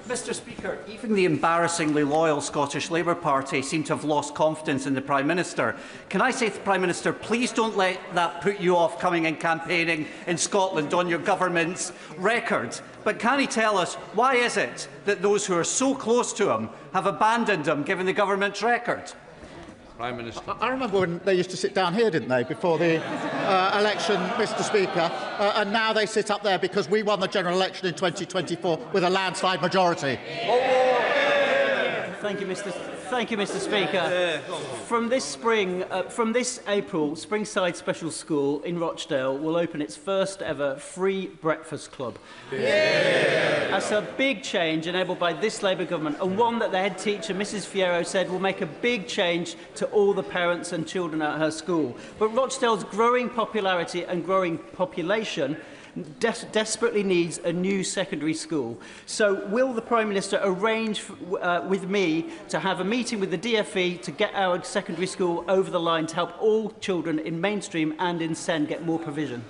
Mr Speaker, even the embarrassingly loyal Scottish Labour Party seem to have lost confidence in the Prime Minister. Can I say to the Prime Minister, please don't let that put you off coming and campaigning in Scotland on your government's record. But can he tell us why is it that those who are so close to him have abandoned him, given the government's record? Prime Minister. I remember when they used to sit down here, didn't they, before the election, Mr Speaker, and now they sit up there because we won the general election in 2024 with a landslide majority. Thank you, Mr Speaker. From this April, Springside Special School in Rochdale will open its first ever free breakfast club. That's a big change enabled by this Labour government, and one that the head teacher, Mrs Fierro, said will make a big change to all the parents and children at her school. But Rochdale's growing popularity and growing population desperately needs a new secondary school. So will the Prime Minister arrange with me to have a meeting with the DFE to get our secondary school over the line to help all children in mainstream and in SEND get more provision?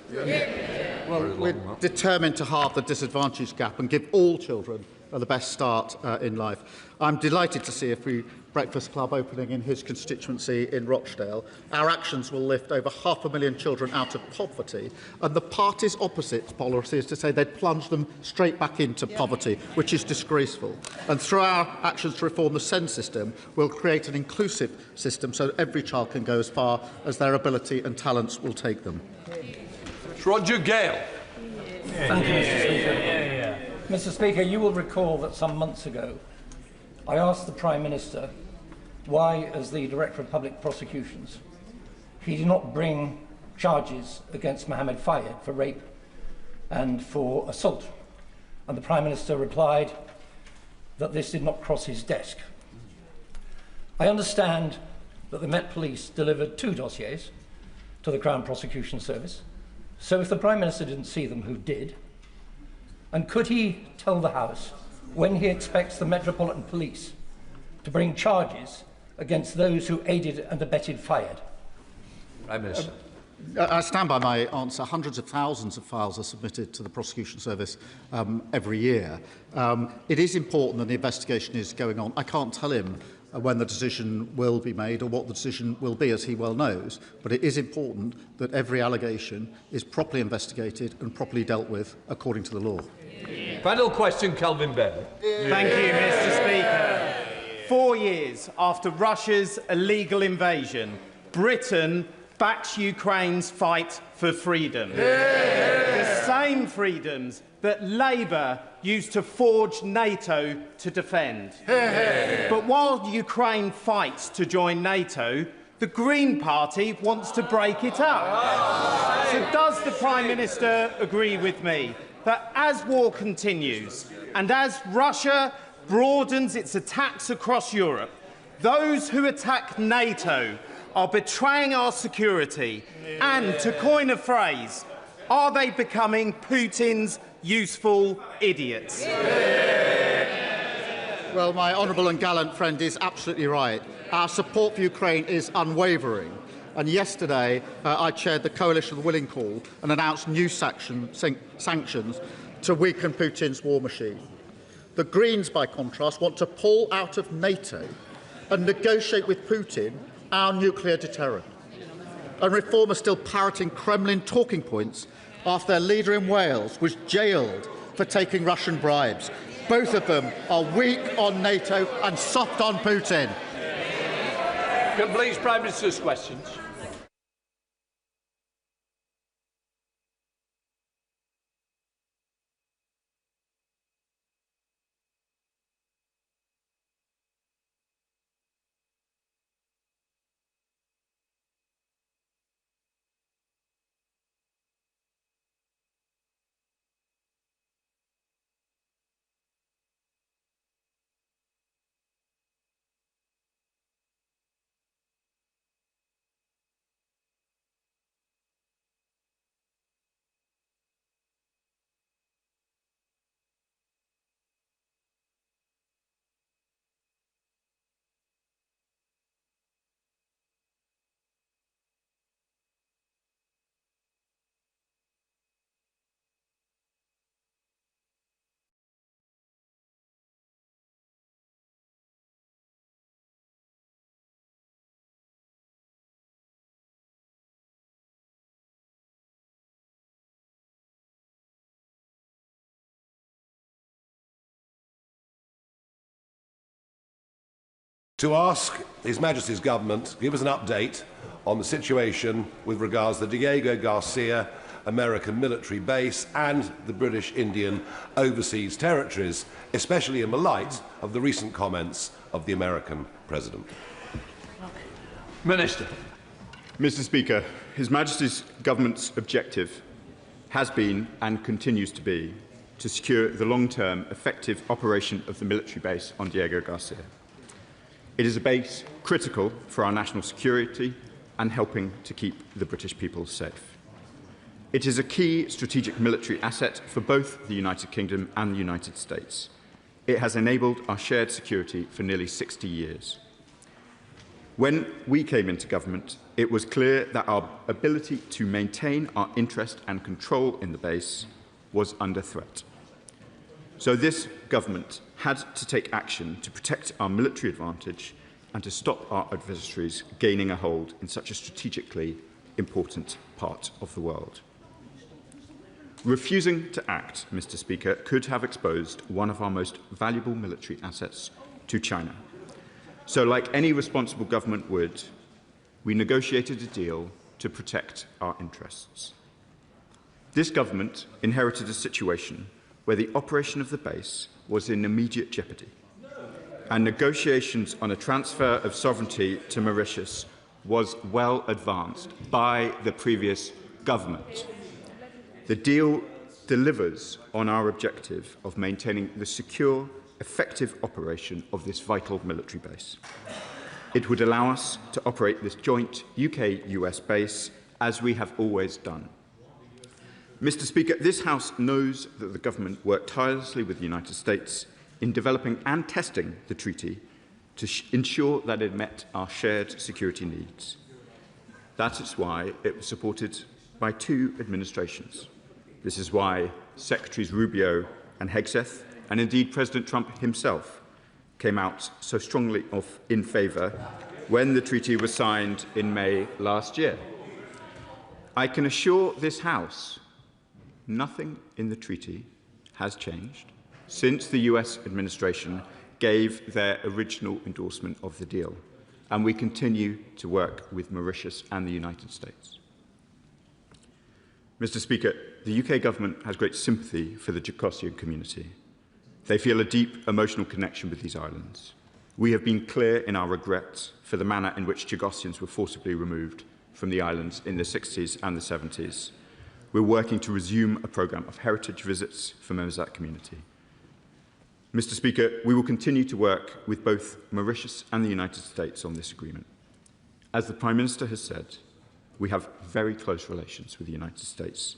Well, we're determined to halve the disadvantage gap and give all children the best start in life. I'm delighted to see a free breakfast club opening in his constituency in Rochdale. Our actions will lift over 500,000 children out of poverty, and the party's opposite policy is to say they'd plunge them straight back into poverty, which is disgraceful. And through our actions to reform the SEND system, we'll create an inclusive system so that every child can go as far as their ability and talents will take them. Roger Gale. Thank you, Mr Speaker. Mr Speaker, you will recall that some months ago I asked the Prime Minister why, as the Director of Public Prosecutions, he did not bring charges against Mohammed Fayed for rape and for assault. And the Prime Minister replied that this did not cross his desk. I understand that the Met Police delivered 2 dossiers to the Crown Prosecution Service. So if the Prime Minister didn't see them, who did? And could he tell the House when he expects the Metropolitan Police to bring charges against those who aided and abetted Fayed? Prime Minister. I stand by my answer. Hundreds of thousands of files are submitted to the Prosecution Service every year. It is important that the investigation is going on. I can't tell him when the decision will be made or what the decision will be, as he well knows, but it is important that every allegation is properly investigated and properly dealt with according to the law. Final question, Kelvin Benn. Thank you, Mr Speaker. 4 years after Russia's illegal invasion, Britain backs Ukraine's fight for freedom. The same freedoms that Labour used to forge NATO to defend. But while Ukraine fights to join NATO, the Green Party wants to break it up. So does the Prime Minister agree with me that as war continues and as Russia broadens its attacks across Europe, those who attack NATO are betraying our security and, to coin a phrase, are they becoming Putin's useful idiots? Well, my honourable and gallant friend is absolutely right. Our support for Ukraine is unwavering. And yesterday, I chaired the Coalition of the Willing Call and announced new sanctions to weaken Putin's war machine. The Greens, by contrast, want to pull out of NATO and negotiate with Putin our nuclear deterrent. And Reform are still parroting Kremlin talking points after their leader in Wales was jailed for taking Russian bribes. Both of them are weak on NATO and soft on Putin. Can please Prime Minister's questions. To ask His Majesty's Government to give us an update on the situation with regards to the Diego Garcia American military base and the British Indian overseas territories, especially in the light of the recent comments of the American President. Minister. Mr. Speaker, His Majesty's Government's objective has been and continues to be to secure the long-term effective operation of the military base on Diego Garcia. It is a base critical for our national security and helping to keep the British people safe. It is a key strategic military asset for both the United Kingdom and the United States. It has enabled our shared security for nearly 60 years. When we came into government, it was clear that our ability to maintain our interest and control in the base was under threat. So this government had to take action to protect our military advantage and to stop our adversaries gaining a hold in such a strategically important part of the world. Refusing to act, Mr. Speaker, could have exposed one of our most valuable military assets to China. So, like any responsible government would, we negotiated a deal to protect our interests. This government inherited a situation where the operation of the base was in immediate jeopardy, and negotiations on a transfer of sovereignty to Mauritius was well advanced by the previous government. The deal delivers on our objective of maintaining the secure, effective operation of this vital military base. It would allow us to operate this joint UK-US base as we have always done. Mr. Speaker, this House knows that the government worked tirelessly with the United States in developing and testing the treaty to ensure that it met our shared security needs. That is why it was supported by two administrations. This is why Secretaries Rubio and Hegseth, and indeed President Trump himself, came out so strongly in favour when the treaty was signed in May last year. I can assure this House nothing in the treaty has changed since the US administration gave their original endorsement of the deal, and we continue to work with Mauritius and the United States. Mr. Speaker, the UK government has great sympathy for the Jacosian community. They feel a deep emotional connection with these islands. We have been clear in our regrets for the manner in which Jacosians were forcibly removed from the islands in the 60s and the 70s. We're working to resume a programme of heritage visits for members of that community. Mr. Speaker, we will continue to work with both Mauritius and the United States on this agreement. As the Prime Minister has said, we have very close relations with the United States.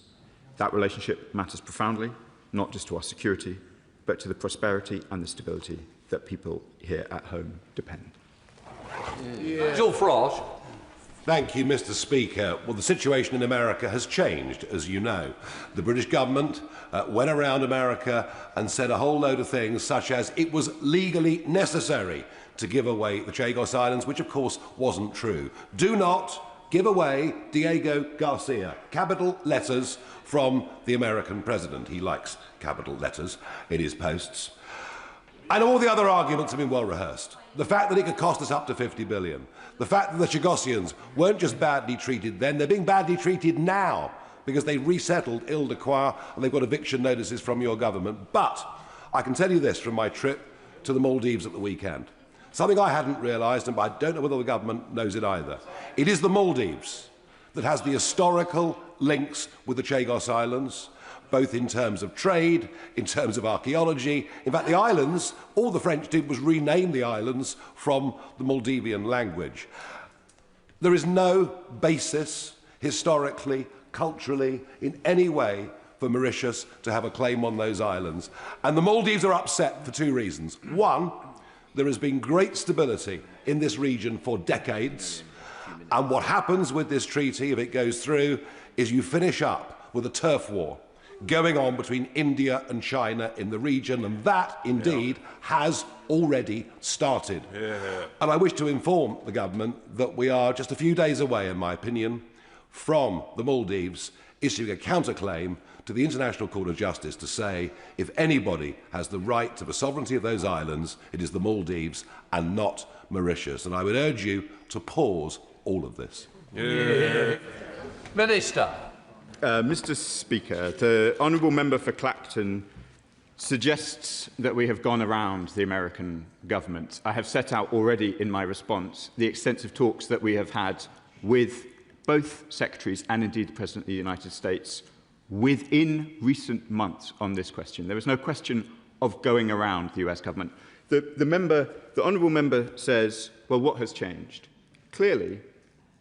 That relationship matters profoundly, not just to our security, but to the prosperity and the stability that people here at home depend. Jill Frosh. Thank you, Mr. Speaker. Well, the situation in America has changed, as you know. The British government went around America and said a whole load of things, such as it was legally necessary to give away the Chagos Islands, which of course wasn't true. Do not give away Diego Garcia. Capital letters from the American president. He likes capital letters in his posts. And all the other arguments have been well rehearsed. The fact that it could cost us up to 50 billion. The fact that the Chagosians weren't just badly treated then, they're being badly treated now because they resettled Ile-de-Quoi and they've got eviction notices from your government. But I can tell you this from my trip to the Maldives at the weekend. Something I hadn't realised, and I don't know whether the government knows it either. It is the Maldives that has the historical links with the Chagos Islands, both in terms of trade, in terms of archaeology. In fact, the islands, all the French did was rename the islands from the Maldivian language. There is no basis, historically, culturally, in any way, for Mauritius to have a claim on those islands. And the Maldives are upset for two reasons. One, there has been great stability in this region for decades, and what happens with this treaty, if it goes through, is you finish up with a turf war going on between India and China in the region, and that, indeed, has already started. And I wish to inform the government that we are just a few days away, in my opinion, from the Maldives issuing a counterclaim to the International Court of Justice to say if anybody has the right to the sovereignty of those islands, it is the Maldives and not Mauritius. And I would urge you to pause all of this. Minister. Mr. Speaker, the honourable member for Clacton suggests that we have gone around the American government. I have set out already in my response the extensive talks that we have had with both secretaries and indeed the President of the United States within recent months on this question. There is no question of going around the US government. The honourable member says, well, what has changed? Clearly,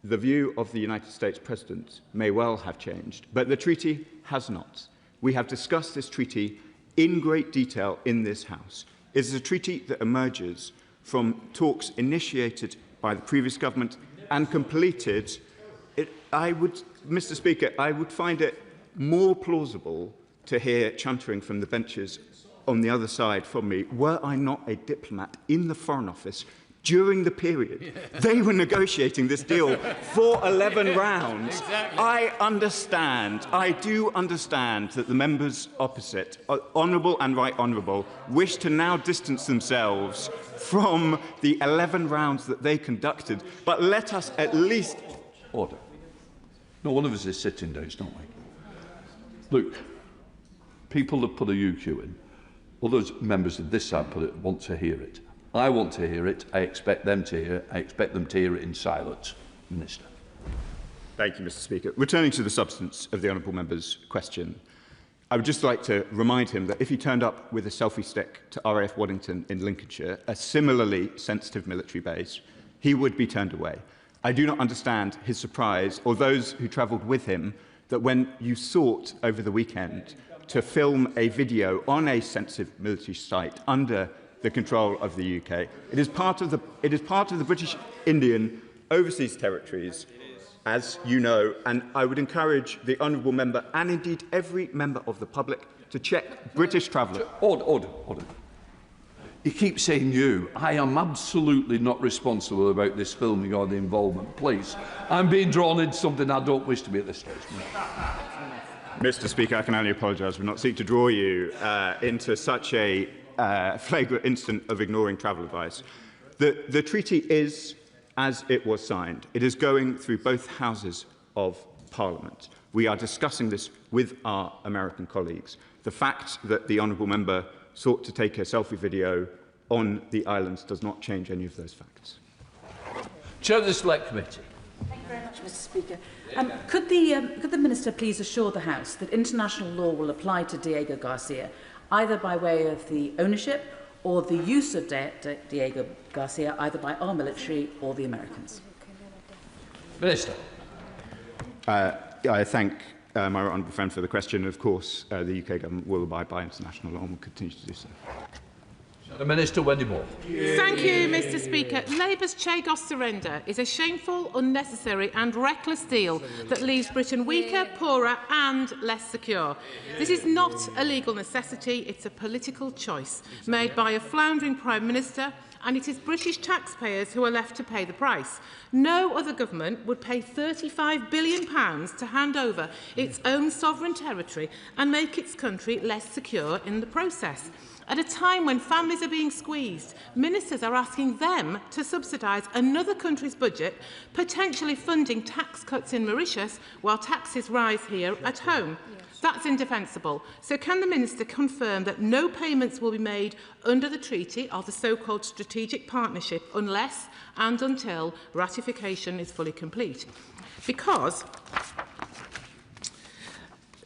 the view of the United States President may well have changed, but the treaty has not. We have discussed this treaty in great detail in this House. It is a treaty that emerges from talks initiated by the previous government and completed. Mr. Speaker, I would find it more plausible to hear chuntering from the benches on the other side from me were I not a diplomat in the Foreign Office during the period they were negotiating this deal for 11 rounds. Exactly. I do understand that the members opposite, honourable and right honourable, wish to now distance themselves from the 11 rounds that they conducted, but let us at least... Order. No, one of us is sitting down, it's not we. Look, people have put a UQ in. Others, members of this side, want to hear it. I want to hear it. I expect them to hear it. I expect them to hear it in silence. Minister. Thank you, Mr. Speaker. Returning to the substance of the honourable member's question, I would just like to remind him that if he turned up with a selfie stick to RAF Waddington in Lincolnshire, a similarly sensitive military base, he would be turned away. I do not understand his surprise, or those who travelled with him, that when you sought over the weekend to film a video on a sensitive military site under the control of the UK, it is part of the British Indian overseas territories, as you know, and I would encourage the honourable member and indeed every member of the public to check British travellers. Order. You keep saying you. I am absolutely not responsible about this filming or the involvement. Please, I'm being drawn into something I don't wish to be at this stage. Mr. Speaker, I can only apologise. We not seek to draw you into such a flagrant incident of ignoring travel advice. The treaty is as it was signed. It is going through both houses of Parliament. We are discussing this with our American colleagues. The fact that the honourable member sought to take a selfie video on the islands does not change any of those facts. Chair of the Select Committee. Thank you very much, Mr. Speaker. Could the Minister please assure the House that international law will apply to Diego Garcia, either by way of the ownership or the use of Diego Garcia, either by our military or the Americans? Minister. I thank my honourable friend for the question. Of course, the UK government will abide by international law and will continue to do so. The Minister, Wendy Moore. Thank you, Mr. Speaker. Labour's Chagos surrender is a shameful, unnecessary and reckless deal that leaves Britain weaker, poorer and less secure. This is not a legal necessity, it's a political choice made by a floundering Prime Minister, and it is British taxpayers who are left to pay the price. No other government would pay £35 billion to hand over its own sovereign territory and make its country less secure in the process. At a time when families are being squeezed, ministers are asking them to subsidise another country's budget, potentially funding tax cuts in Mauritius while taxes rise here at home. That's indefensible. So can the Minister confirm that no payments will be made under the treaty of the so-called strategic partnership unless and until ratification is fully complete? Because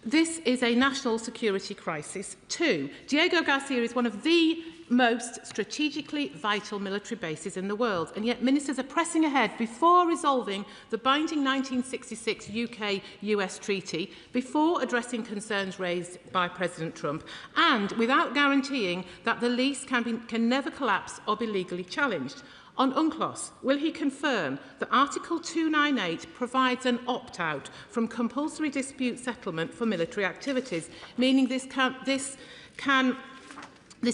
this is a national security crisis too. Diego Garcia is one of the most strategically vital military bases in the world, and yet ministers are pressing ahead before resolving the binding 1966 UK-US treaty, before addressing concerns raised by President Trump, and without guaranteeing that the lease can never collapse or be legally challenged. On UNCLOS, will he confirm that Article 298 provides an opt-out from compulsory dispute settlement for military activities, meaning this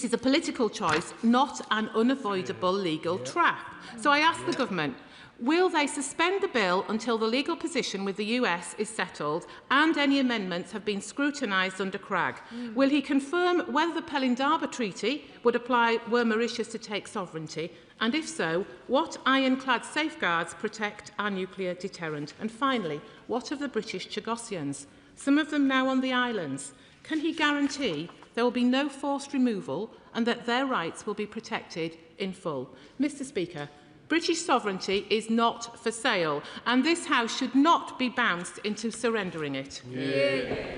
is a political choice, not an unavoidable legal trap? So I ask the government, Will they suspend the bill until the legal position with the US is settled and any amendments have been scrutinised under CRAG? Will he confirm whether the Pelindaba Treaty would apply were Mauritius to take sovereignty? And if so, what ironclad safeguards protect our nuclear deterrent? And finally, what of the British Chagossians, some of them now on the islands? Can he guarantee there will be no forced removal and that their rights will be protected in full? Mr Speaker, British sovereignty is not for sale, and this House should not be bounced into surrendering it.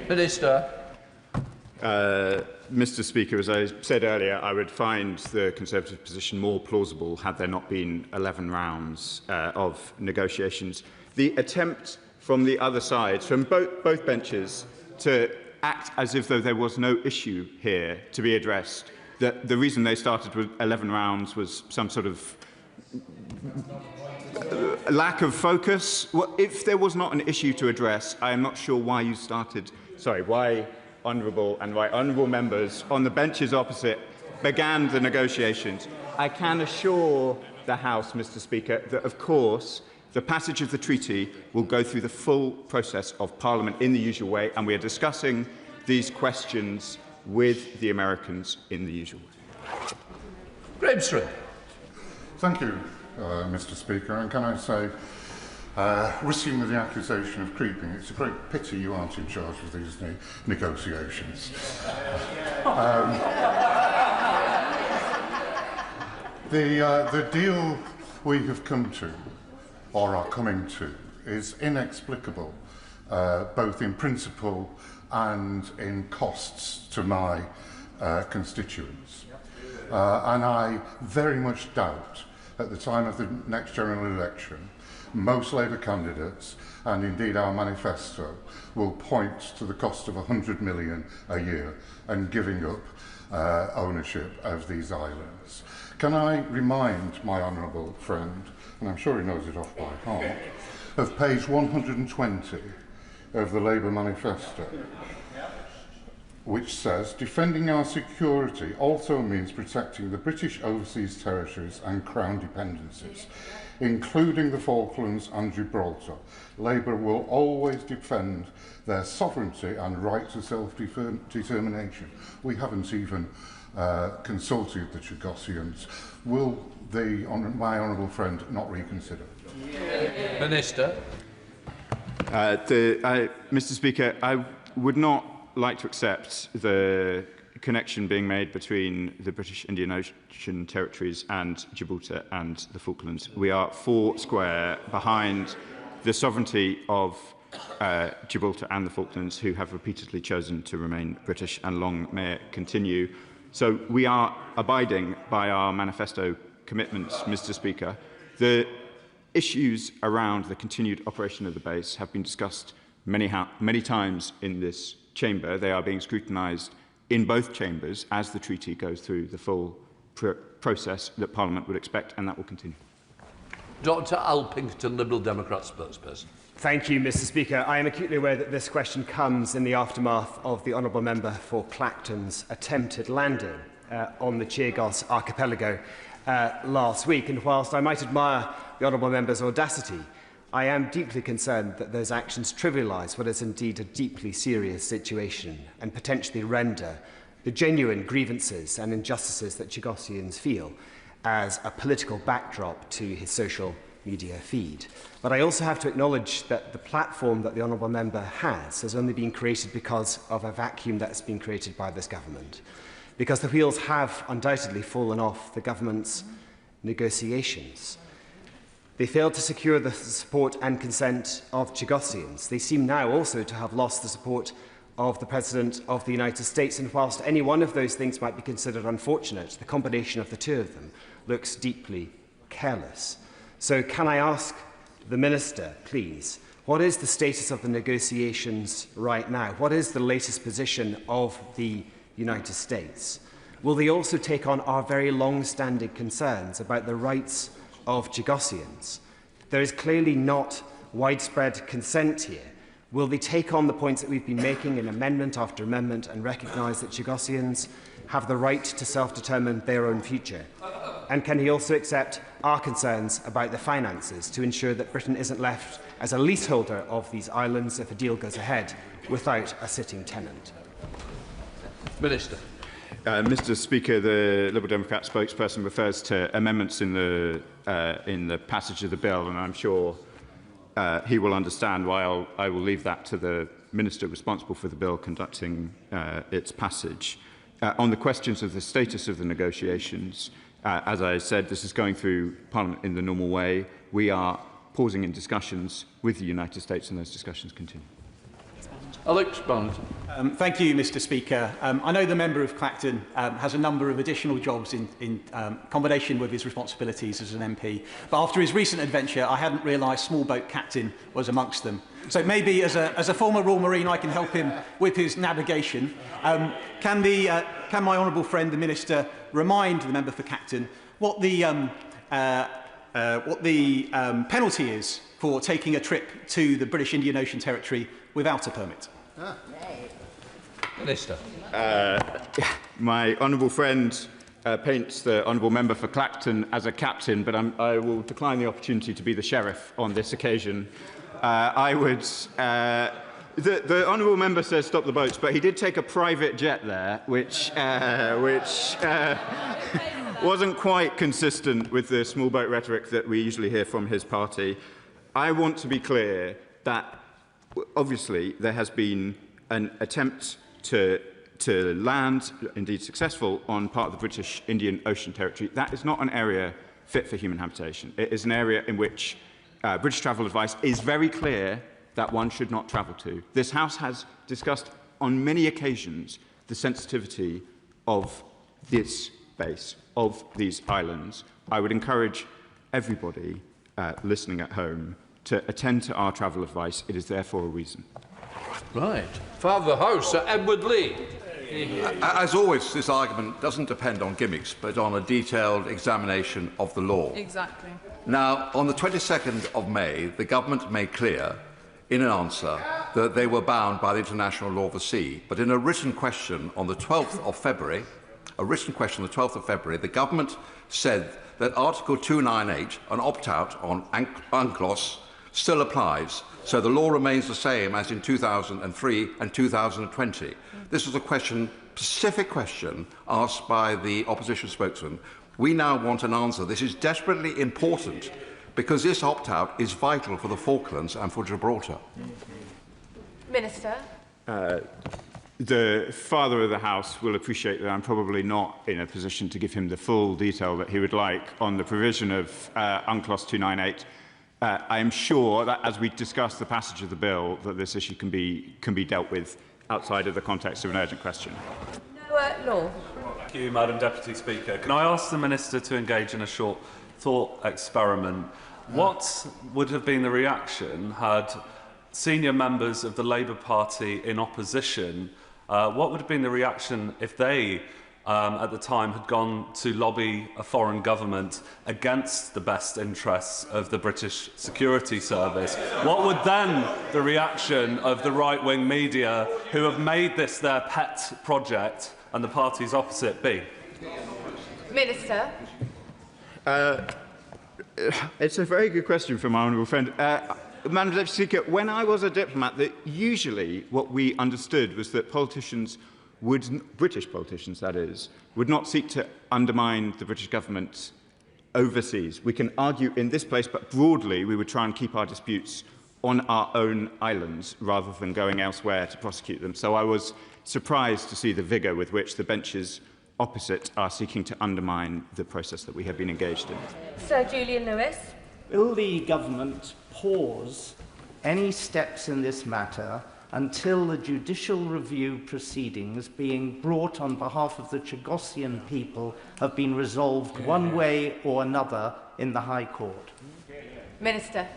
Minister. Mr Speaker, as I said earlier, I would find the Conservative position more plausible had there not been 11 rounds of negotiations. The attempt from the other side, from both benches, to act as if though there was no issue here to be addressed, that the reason they started with 11 rounds was some sort of lack of focus. Well, if there was not an issue to address, I am not sure why you started, why honourable and right honourable members on the benches opposite began the negotiations. I can assure the House, Mr Speaker, that of course the passage of the treaty will go through the full process of Parliament in the usual way, and we are discussing these questions with the Americans in the usual way. Grimston. Thank you, Mr Speaker. And can I say, risking the accusation of creeping, it's a great pity you aren't in charge of these negotiations. The deal we have come to, or are coming to, is inexplicable, both in principle and in costs to my constituents. And I very much doubt, at the time of the next general election, most Labour candidates, and indeed our manifesto, will point to the cost of £100 million a year and giving up ownership of these islands. Can I remind my honourable friend, and I'm sure he knows it off by heart, of page 120 of the Labour manifesto, which says, defending our security also means protecting the British overseas territories and Crown dependencies, including the Falklands and Gibraltar. Labour will always defend their sovereignty and right to self-determination. We haven't even consulted the Chagossians. Will my honourable friend not reconsider? Minister. Mr Speaker, I would not like to accept the connection being made between the British Indian Ocean territories and Gibraltar and the Falklands. We are four square behind the sovereignty of Gibraltar and the Falklands, who have repeatedly chosen to remain British, and long may it continue. So we are abiding by our manifesto commitments, Mr Speaker. The issues around the continued operation of the base have been discussed many times in this chamber. They are being scrutinised in both chambers as the treaty goes through the full process that Parliament would expect, and that will continue. Dr Alpington, Liberal Democrat spokesperson. Thank you, Mr Speaker. I am acutely aware that this question comes in the aftermath of the Honourable Member for Clacton's attempted landing on the Chagos archipelago last week. And whilst I might admire the Honourable Member's audacity, I am deeply concerned that those actions trivialise what is indeed a deeply serious situation and potentially render the genuine grievances and injustices that Chagossians feel as a political backdrop to his social media feed. But I also have to acknowledge that the platform that the Honourable Member has only been created because of a vacuum that has been created by this government. Because the wheels have undoubtedly fallen off the government's negotiations. They failed to secure the support and consent of Chagossians. They seem now also to have lost the support of the President of the United States, and whilst any one of those things might be considered unfortunate, the combination of the two of them looks deeply careless. So can I ask the Minister, please, what is the status of the negotiations right now? What is the latest position of the United States? Will they also take on our very long-standing concerns about the rights of Chagossians? There is clearly not widespread consent here. Will they take on the points that we've been making in amendment after amendment and recognise that Chagossians have the right to self-determine their own future? And can he also accept our concerns about the finances to ensure that Britain isn't left as a leaseholder of these islands if a deal goes ahead without a sitting tenant? Minister. Mr. Speaker, the Liberal Democrat spokesperson refers to amendments in the passage of the bill, and I'm sure he will understand why I will leave that to the Minister responsible for the bill conducting its passage. On the questions of the status of the negotiations, as I said, this is going through Parliament in the normal way. We are pausing in discussions with the United States, and those discussions continue. Alex Barnett. Thank you, Mr. Speaker. I know the member of Clacton has a number of additional jobs in combination with his responsibilities as an MP. But after his recent adventure, I hadn't realised small boat captain was amongst them. So maybe as a former Royal Marine, I can help him with his navigation. Can my honourable friend, the Minister, remind the member for Clacton what the penalty is for taking a trip to the British Indian Ocean Territory without a permit? Minister. My honourable friend paints the honourable member for Clacton as a captain, but I will decline the opportunity to be the sheriff on this occasion. The honourable member says stop the boats, but he did take a private jet there, which wasn't quite consistent with the small boat rhetoric that we usually hear from his party. I want to be clear that obviously there has been an attempt to land, indeed successful, on part of the British Indian Ocean Territory. That is not an area fit for human habitation. It is an area in which British travel advice is very clear that one should not travel to. This House has discussed on many occasions the sensitivity of this base, of these islands. I would encourage everybody listening at home to attend to our travel advice. It is there for a reason. Right. Father of the House, Sir Edward Lee. As always, this argument doesn't depend on gimmicks, but on a detailed examination of the law. Exactly. Now, on the 22nd of May, the government made clear in an answer that they were bound by the international law of the sea. But in a written question on the 12th of February, the government said that Article 298, an opt-out on UNCLOS, still applies. So the law remains the same as in 2003 and 2020. This was a specific question asked by the opposition spokesman. We now want an answer. This is desperately important because this opt-out is vital for the Falklands and for Gibraltar. Minister. The Father of the House will appreciate that I'm probably not in a position to give him the full detail that he would like on the provision of UNCLOS 298. I am sure that as we discuss the passage of the bill, that this issue can be dealt with outside of the context of an urgent question. Law. Thank you, Madam Deputy Speaker. Can I ask the Minister to engage in a short thought experiment? What would have been the reaction had senior members of the Labour Party in opposition, what would have been the reaction if they, at the time, had gone to lobby a foreign government against the best interests of the British Security Service? What would then the reaction of the right-wing media, who have made this their pet project, and the parties opposite be? Minister. It's a very good question from my honourable friend. Madam Deputy Speaker, when I was a diplomat, usually what we understood was that politicians British politicians that is, would not seek to undermine the British government overseas. We can argue in this place, but broadly we would try and keep our disputes on our own islands rather than going elsewhere to prosecute them. So I was surprised to see the vigour with which the benches opposite are seeking to undermine the process that we have been engaged in. Sir Julian Lewis. Will the government pause any steps in this matter until the judicial review proceedings being brought on behalf of the Chagossian people have been resolved one way or another in the High Court? Minister.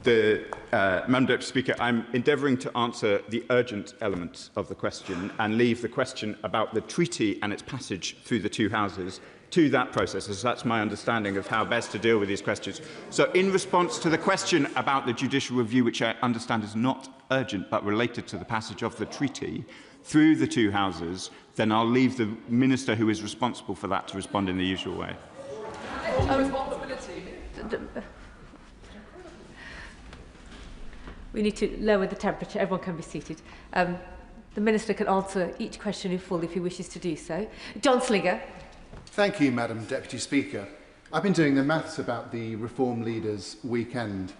Madam Deputy Speaker, I'm endeavouring to answer the urgent element of the question and leave the question about the treaty and its passage through the two houses to that process, as that's my understanding of how best to deal with these questions. So in response to the question about the judicial review, which I understand is not urgent but related to the passage of the treaty, through the two houses, then I'll leave the Minister who is responsible for that to respond in the usual way. We need to lower the temperature. Everyone can be seated. The Minister can answer each question in full if he wishes to do so. John Slinger. Thank you, Madam Deputy Speaker. I've been doing the maths about the Reform Leader's weekend.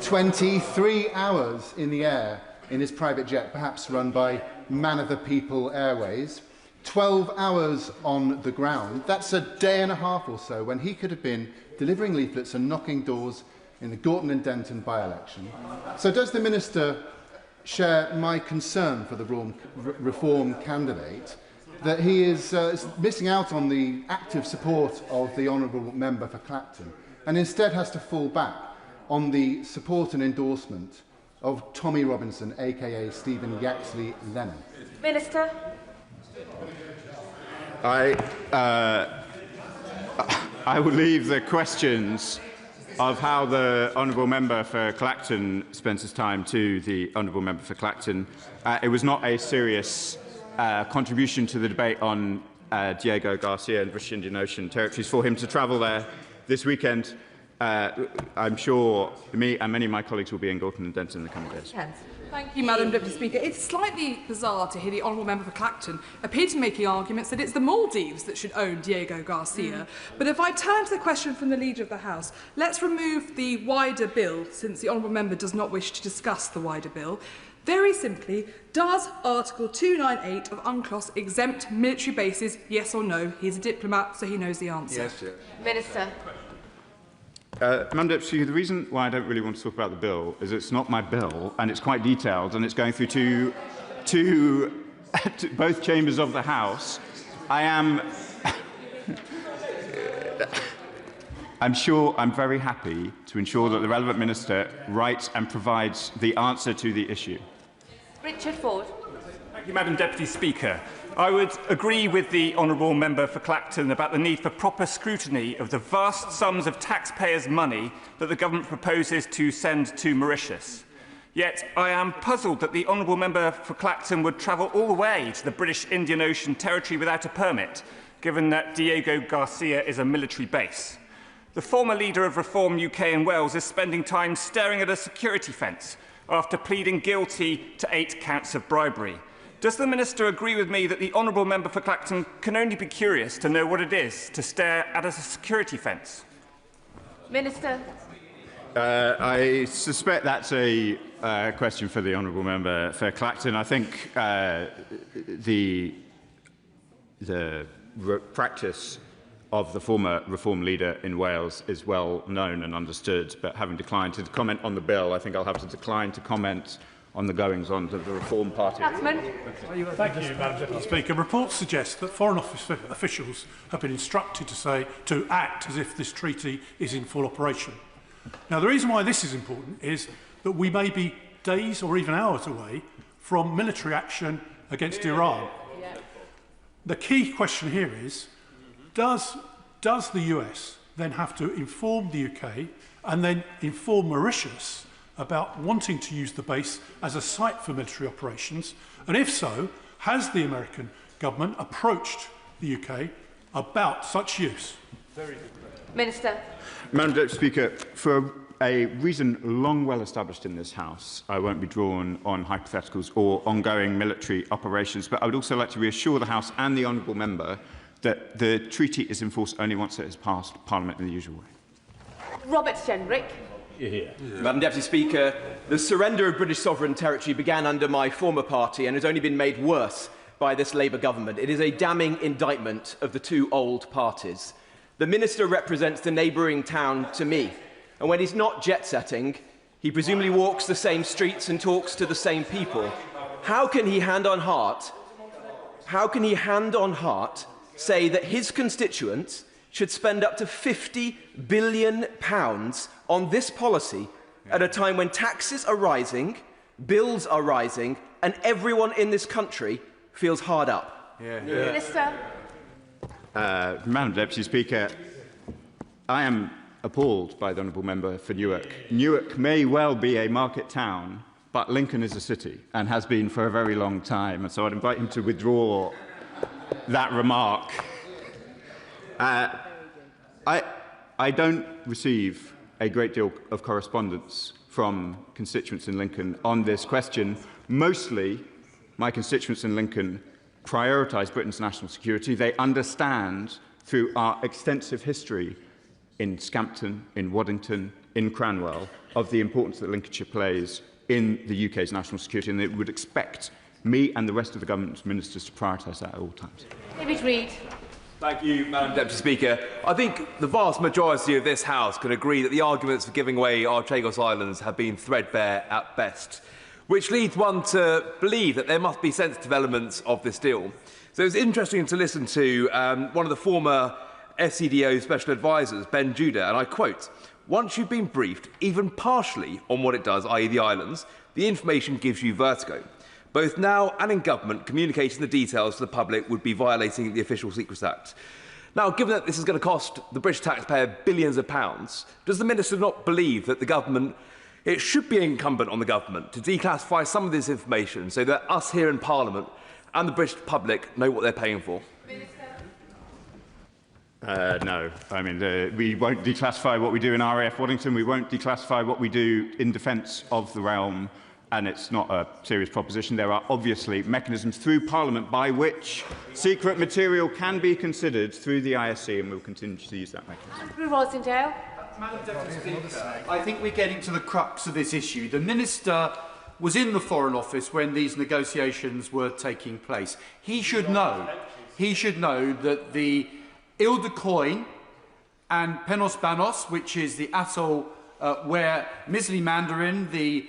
23 hours in the air in his private jet, perhaps run by Man of the People Airways. 12 hours on the ground. That's a day and a half or so when he could have been delivering leaflets and knocking doors in the Gorton and Denton by-election. So does the Minister share my concern for the Reform candidate that he is missing out on the active support of the honourable member for Clacton and instead has to fall back on the support and endorsement of Tommy Robinson, aka Stephen Yaxley Lennon? Minister. I will leave the questions of how the honourable member for Clacton spends his time to the honourable member for Clacton. It was not a serious contribution to the debate on Diego Garcia and British Indian Ocean territories for him to travel there this weekend. I'm sure me and many of my colleagues will be in Gorton and Denton in the coming days. Thank you, Madam Deputy Speaker. It's slightly bizarre to hear the honourable member for Clacton appear to be making arguments that it's the Maldives that should own Diego Garcia. But if I turn to the question from the Leader of the House, let's remove the wider bill, since the honourable member does not wish to discuss the wider bill. Very simply, does Article 298 of UNCLOS exempt military bases, yes or no? He's a diplomat, so he knows the answer. Yes, yes. Minister. Madam Deputy Speaker, the reason why I don't really want to talk about the bill is it's not my bill and it's quite detailed and it's going through both chambers of the House. I'm very happy to ensure that the relevant minister writes and provides the answer to the issue. Richard Ford. Thank you, Madam Deputy Speaker. I would agree with the honourable member for Clacton about the need for proper scrutiny of the vast sums of taxpayers' money that the government proposes to send to Mauritius. Yet I am puzzled that the honourable member for Clacton would travel all the way to the British Indian Ocean territory without a permit, given that Diego Garcia is a military base. The former leader of Reform UK and Wales is spending time staring at a security fence after pleading guilty to 8 counts of bribery. Does the Minister agree with me that the honourable member for Clacton can only be curious to know what it is to stare at a security fence? Minister. I suspect that's a question for the honourable member for Clacton. I think the practice of the former Reform leader in Wales is well known and understood, but having declined to comment on the bill, I think I'll have to decline to comment on the goings-on of the Reform Party. Thank you, Madam Deputy Speaker. Reports suggest that Foreign Office officials have been instructed to act as if this treaty is in full operation. Now, the reason why this is important is that we may be days or even hours away from military action against Iran. The key question here is, does the US then have to inform the UK and then inform Mauritius about wanting to use the base as a site for military operations? And if so, has the American government approached the UK about such use? Very good. Minister. Madam Deputy Speaker, for a reason long well established in this House, I won't be drawn on hypotheticals or ongoing military operations, but I would also like to reassure the House and the honourable member that the treaty is in force only once it has passed Parliament in the usual way. Robert Shenrick. Madam Deputy Speaker, the surrender of British sovereign territory began under my former party and has only been made worse by this Labour government. It is a damning indictment of the two old parties. The Minister represents the neighbouring town to me, and when he's not jet-setting, he presumably walks the same streets and talks to the same people. How can he hand on heart say that his constituents should spend up to £50 billion on this policy at a time when taxes are rising, bills are rising, and everyone in this country feels hard up? Minister. Madam Deputy Speaker, I am appalled by the honourable member for Newark. Newark may well be a market town, but Lincoln is a city and has been for a very long time, and so I'd invite him to withdraw that remark. I don't receive a great deal of correspondence from constituents in Lincoln on this question. Mostly, my constituents in Lincoln prioritise Britain's national security. They understand, through our extensive history in Scampton, in Waddington, in Cranwell, of the importance that Lincolnshire plays in the UK's national security, and they would expect me and the rest of the government's ministers to prioritise that at all times. David Reid. Thank you, Madam Deputy Speaker. I think the vast majority of this House can agree that the arguments for giving away our Chagos Islands have been threadbare at best, which leads one to believe that there must be sensitive elements of this deal. So it's interesting to listen to one of the former SCDO special advisers, Ben Judah, and I quote, "Once you've been briefed, even partially, on what it does, i.e. the islands, the information gives you vertigo. Both now and in government, communicating the details to the public would be violating the Official Secrets Act." Now, given that this is going to cost the British taxpayer billions of pounds, does the Minister not believe that the government, it should be incumbent on the government to declassify some of this information so that us here in Parliament and the British public know what they're paying for? No. I mean, we won't declassify what we do in RAF Waddington. We won't declassify what we do in defence of the realm. And it's not a serious proposition. There are obviously mechanisms through Parliament by which secret material can be considered through the ISC, and we'll continue to use that mechanism. Andrew Rosendale. Madam Deputy Speaker, I think we're getting to the crux of this issue. The Minister was in the Foreign Office when these negotiations were taking place. He should know that the Île de Coin and Penos Banos, which is the atoll where Misli Mandarin, the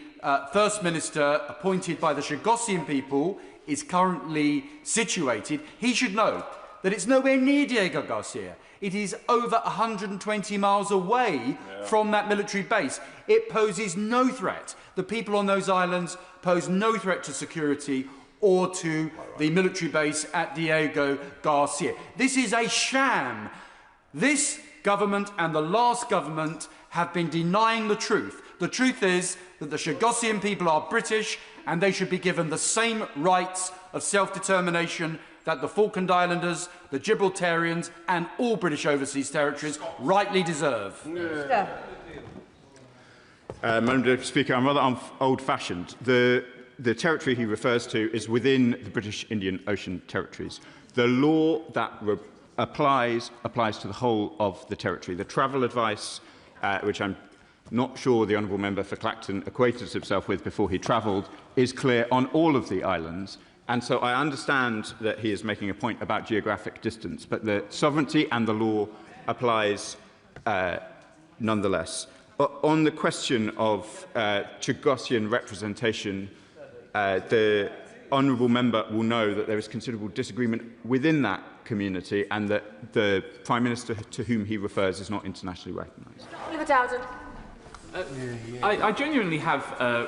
First Minister appointed by the Chagosian people, is currently situated, he should know that it's nowhere near Diego Garcia. It is over 120 miles away from that military base. It poses no threat. The people on those islands pose no threat to security or to the military base at Diego Garcia. This is a sham. This government and the last government have been denying the truth. The truth is that the Chagosian people are British and they should be given the same rights of self-determination that the Falkland Islanders, the Gibraltarians and all British overseas territories rightly deserve. Madam Deputy Speaker, I'm rather old-fashioned. The territory he refers to is within the British Indian Ocean territories. The law that applies to the whole of the territory. The travel advice, which I'm not sure the honourable member for Clacton acquainted himself with before he travelled, is clear on all of the islands. And so I understand that he is making a point about geographic distance, but the sovereignty and the law applies nonetheless. On the question of Chagosian representation, the honourable member will know that there is considerable disagreement within that community and that the Prime Minister to whom he refers is not internationally recognised. Oliver Dowden. I genuinely have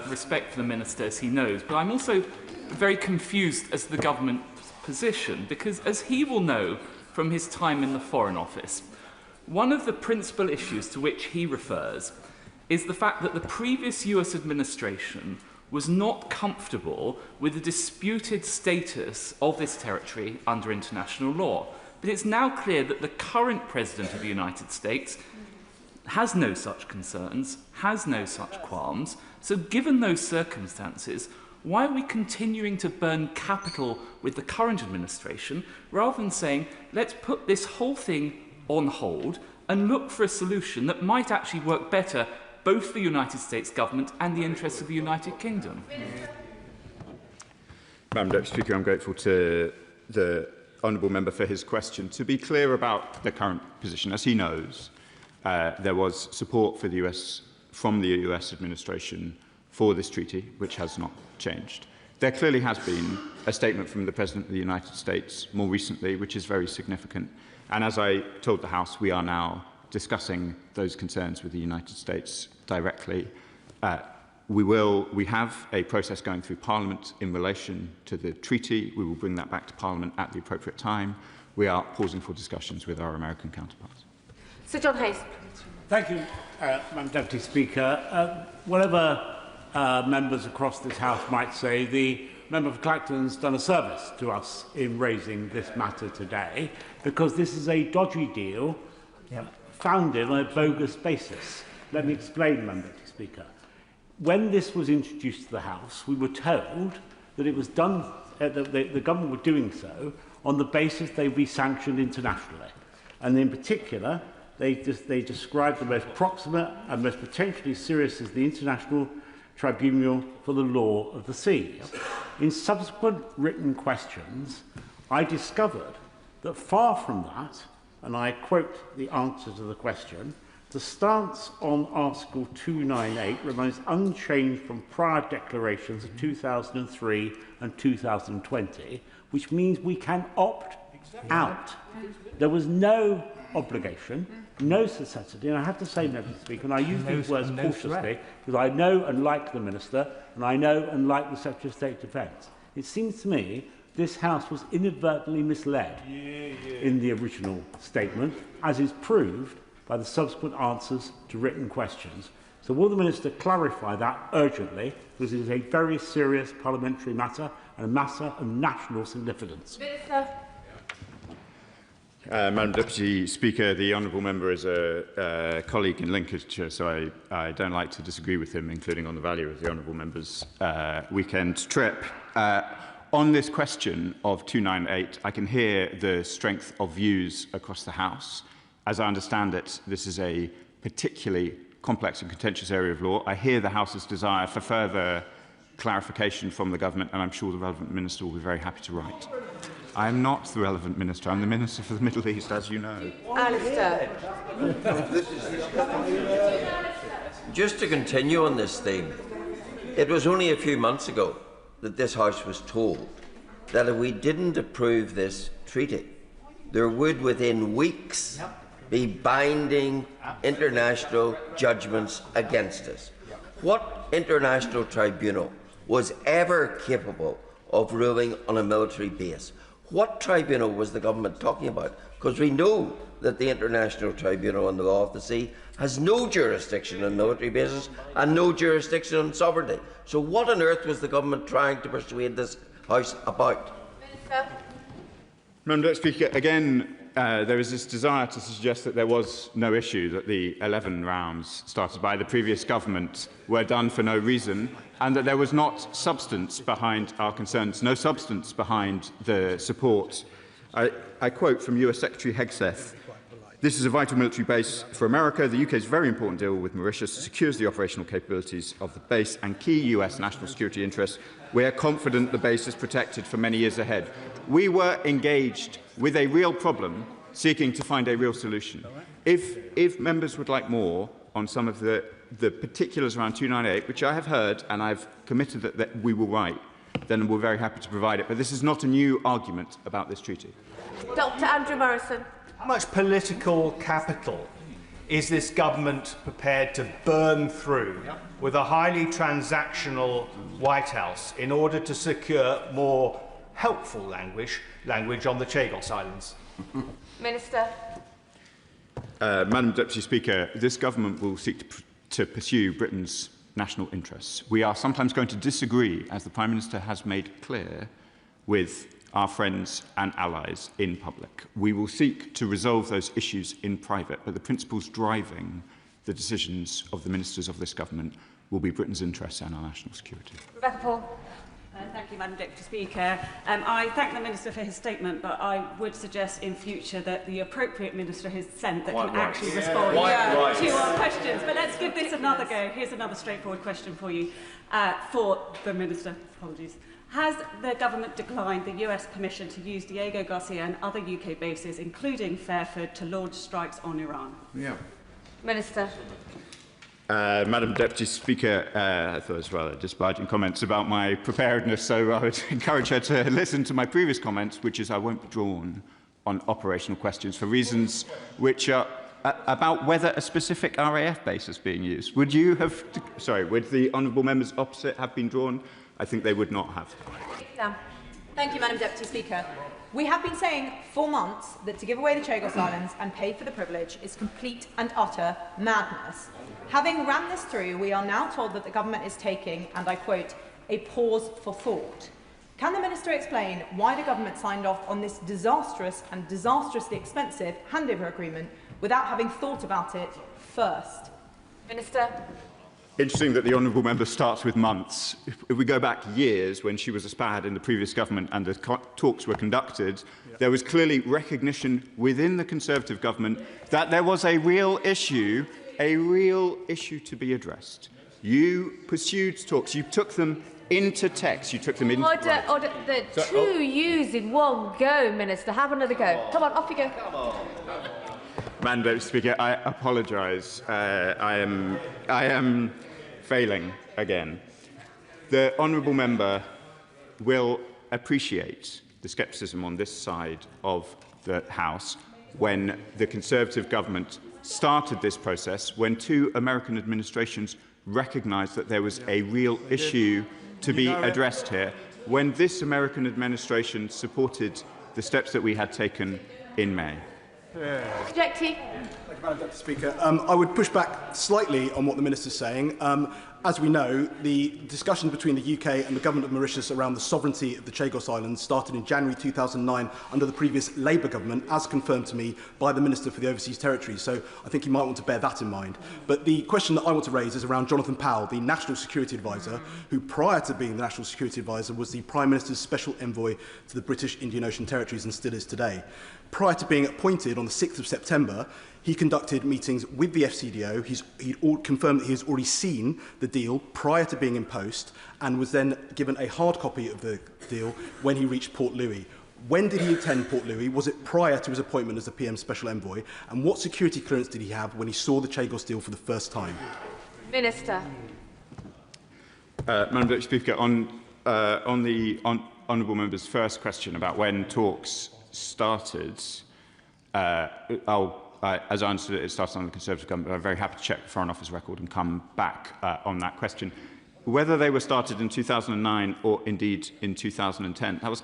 respect for the Minister, as he knows, but I'm also very confused as to the government's position, because as he will know from his time in the Foreign Office, one of the principal issues to which he refers is the fact that the previous US administration was not comfortable with the disputed status of this territory under international law. But it's now clear that the current President of the United States has no such concerns, has no such qualms. So given those circumstances, why are we continuing to burn capital with the current administration rather than saying, let's put this whole thing on hold and look for a solution that might actually work better both for the United States government and the interests of the United Kingdom? Madam Deputy Speaker, I'm grateful to the honourable member for his question. To be clear about the current position, as he knows, there was support for the from the US administration for this treaty, which has not changed. There clearly has been a statement from the President of the United States more recently, which is very significant. And as I told the House, we are now discussing those concerns with the United States directly. We have a process going through Parliament in relation to the treaty. We will bring that back to Parliament at the appropriate time. We are pausing for discussions with our American counterparts. Sir John Hayes. Thank you, Madam Deputy Speaker. Whatever members across this House might say the member for Clacton's done a service to us in raising this matter today, because this is a dodgy deal founded on a bogus basis. Let me explain, Member Speaker. When this was introduced to the House, we were told that it was done, the government were doing so on the basis they would be sanctioned internationally. And in particular, they described the most proximate and most potentially serious as the International Tribunal for the Law of the Seas. In subsequent written questions, I discovered that far from that, and I quote the answer to the question, the stance on Article 298 remains unchanged from prior declarations of 2003 and 2020, which means we can opt out. There was no obligation, no necessity, and I have to say, Mr. Speaker, and I use these words cautiously, because I know and like the Minister, and I know and like the Secretary of State Defence. It seems to me this House was inadvertently misled in the original statement, as is proved by the subsequent answers to written questions. So will the Minister clarify that urgently, because it is a very serious parliamentary matter and a matter of national significance? Minister. Madam Deputy Speaker, the honourable member is a colleague in Lincolnshire, so I don't like to disagree with him, including on the value of the honourable member's weekend trip. On this question of 298, I can hear the strength of views across the House. As I understand it, this is a particularly complex and contentious area of law. I hear the House's desire for further clarification from the government, and I'm sure the relevant minister will be very happy to write. I am not the relevant minister. I'm the Minister for the Middle East, as you know. Alistair. Just to continue on this theme, it was only a few months ago that this House was told that if we didn't approve this treaty, there would within weeks be binding international judgments against us. What international tribunal was ever capable of ruling on a military base? What tribunal was the government talking about? Because we know that the International Tribunal on the Law of the Sea has no jurisdiction on military bases and no jurisdiction on sovereignty. So what on earth was the government trying to persuade this House about? Madam Speaker, again, there is this desire to suggest that there was no issue, that the 11 rounds started by the previous government were done for no reason, and that there was not substance behind our concerns, no substance behind the support. I quote from US Secretary Hegseth: "This is a vital military base for America. The UK's very important deal with Mauritius secures the operational capabilities of the base and key US national security interests. We are confident the base is protected for many years ahead." We were engaged with a real problem, seeking to find a real solution. If members would like more on some of the particulars around 298, which I have heard and I've committed that we will write, then we're very happy to provide it. But this is not a new argument about this treaty. Dr. Andrew Morrison. How much political capital is this government prepared to burn through with a highly transactional White House in order to secure more helpful language on the Chagos Islands? Minister. Madam Deputy Speaker, this government will seek to pursue Britain's national interests. We are sometimes going to disagree, as the Prime Minister has made clear, with our friends and allies in public. We will seek to resolve those issues in private, but the principles driving the decisions of the ministers of this government will be Britain's interests and our national security. Rebecca Paul. Thank you, Madam Deputy Speaker. I thank the Minister for his statement, but I would suggest in future that the appropriate Minister is sent that can actually respond to our questions. But let's give this another go. Here's another straightforward question for you, for the Minister. Apologies. Has the government declined the US permission to use Diego Garcia and other UK bases, including Fairford, to launch strikes on Iran? Minister. Madam Deputy Speaker, I thought it was rather disparaging comments about my preparedness, so I would encourage her to listen to my previous comments, which is I won't be drawn on operational questions for reasons which are about whether a specific RAF base is being used. Would you have, would the honourable members opposite have been drawn? I think they would not have. Thank you, Madam Deputy Speaker. We have been saying for months that to give away the Chagos Islands and pay for the privilege is complete and utter madness. Having ran this through, we are now told that the government is taking, and I quote, a pause for thought. Can the Minister explain why the government signed off on this disastrous and disastrously expensive handover agreement without having thought about it first? Minister. Interesting that the honourable member starts with months. If we go back years, when she was a SPAD in the previous government and the talks were conducted, there was clearly recognition within the Conservative government that there was a real issue to be addressed. You pursued talks. You took them into text. You took them into... Order. The two U's in one go, Minister. Have another go. Come on, off you go. Come on. Madam Deputy Speaker, I apologise. I am failing again. The honourable member will appreciate the scepticism on this side of the House when the Conservative government started this process, when two American administrations recognised that there was a real issue to be addressed here, when this American administration supported the steps that we had taken in May. Objective. Thank you, Madam Deputy Speaker. I would push back slightly on what the Minister is saying. As we know, the discussions between the UK and the Government of Mauritius around the sovereignty of the Chagos Islands started in January 2009 under the previous Labour government, as confirmed to me by the Minister for the Overseas Territories. So I think you might want to bear that in mind. But the question that I want to raise is around Jonathan Powell, the National Security Advisor, who prior to being the National Security Advisor was the Prime Minister's Special Envoy to the British Indian Ocean Territories and still is today. Prior to being appointed on the 6th of September, he conducted meetings with the FCDO. He'd confirmed that he has already seen the deal prior to being in post and was then given a hard copy of the deal when he reached Port Louis. When did he attend Port Louis? Was it prior to his appointment as the PM Special Envoy? And what security clearance did he have when he saw the Chagos deal for the first time? Minister. Madam Deputy Speaker, on the honourable member's first question about when talks started, as I understood it, it started on the Conservative government, but I'm very happy to check the Foreign Office record and come back on that question. Whether they were started in 2009 or indeed in 2010, that was,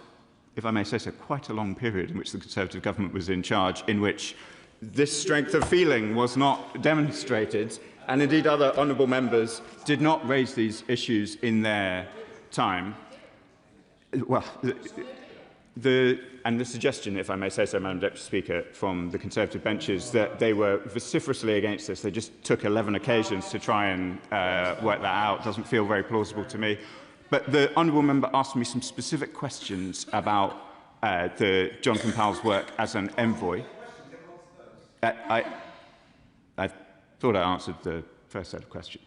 if I may say so, quite a long period in which the Conservative government was in charge, in which this strength of feeling was not demonstrated, and indeed other honourable members did not raise these issues in their time. Well, the suggestion, if I may say so, Madam Deputy Speaker, from the Conservative benches that they were vociferously against this, they just took 11 occasions to try and work that out, doesn't feel very plausible to me. But the honourable member asked me some specific questions about Jonathan Powell's work as an envoy. I thought I answered the first set of questions.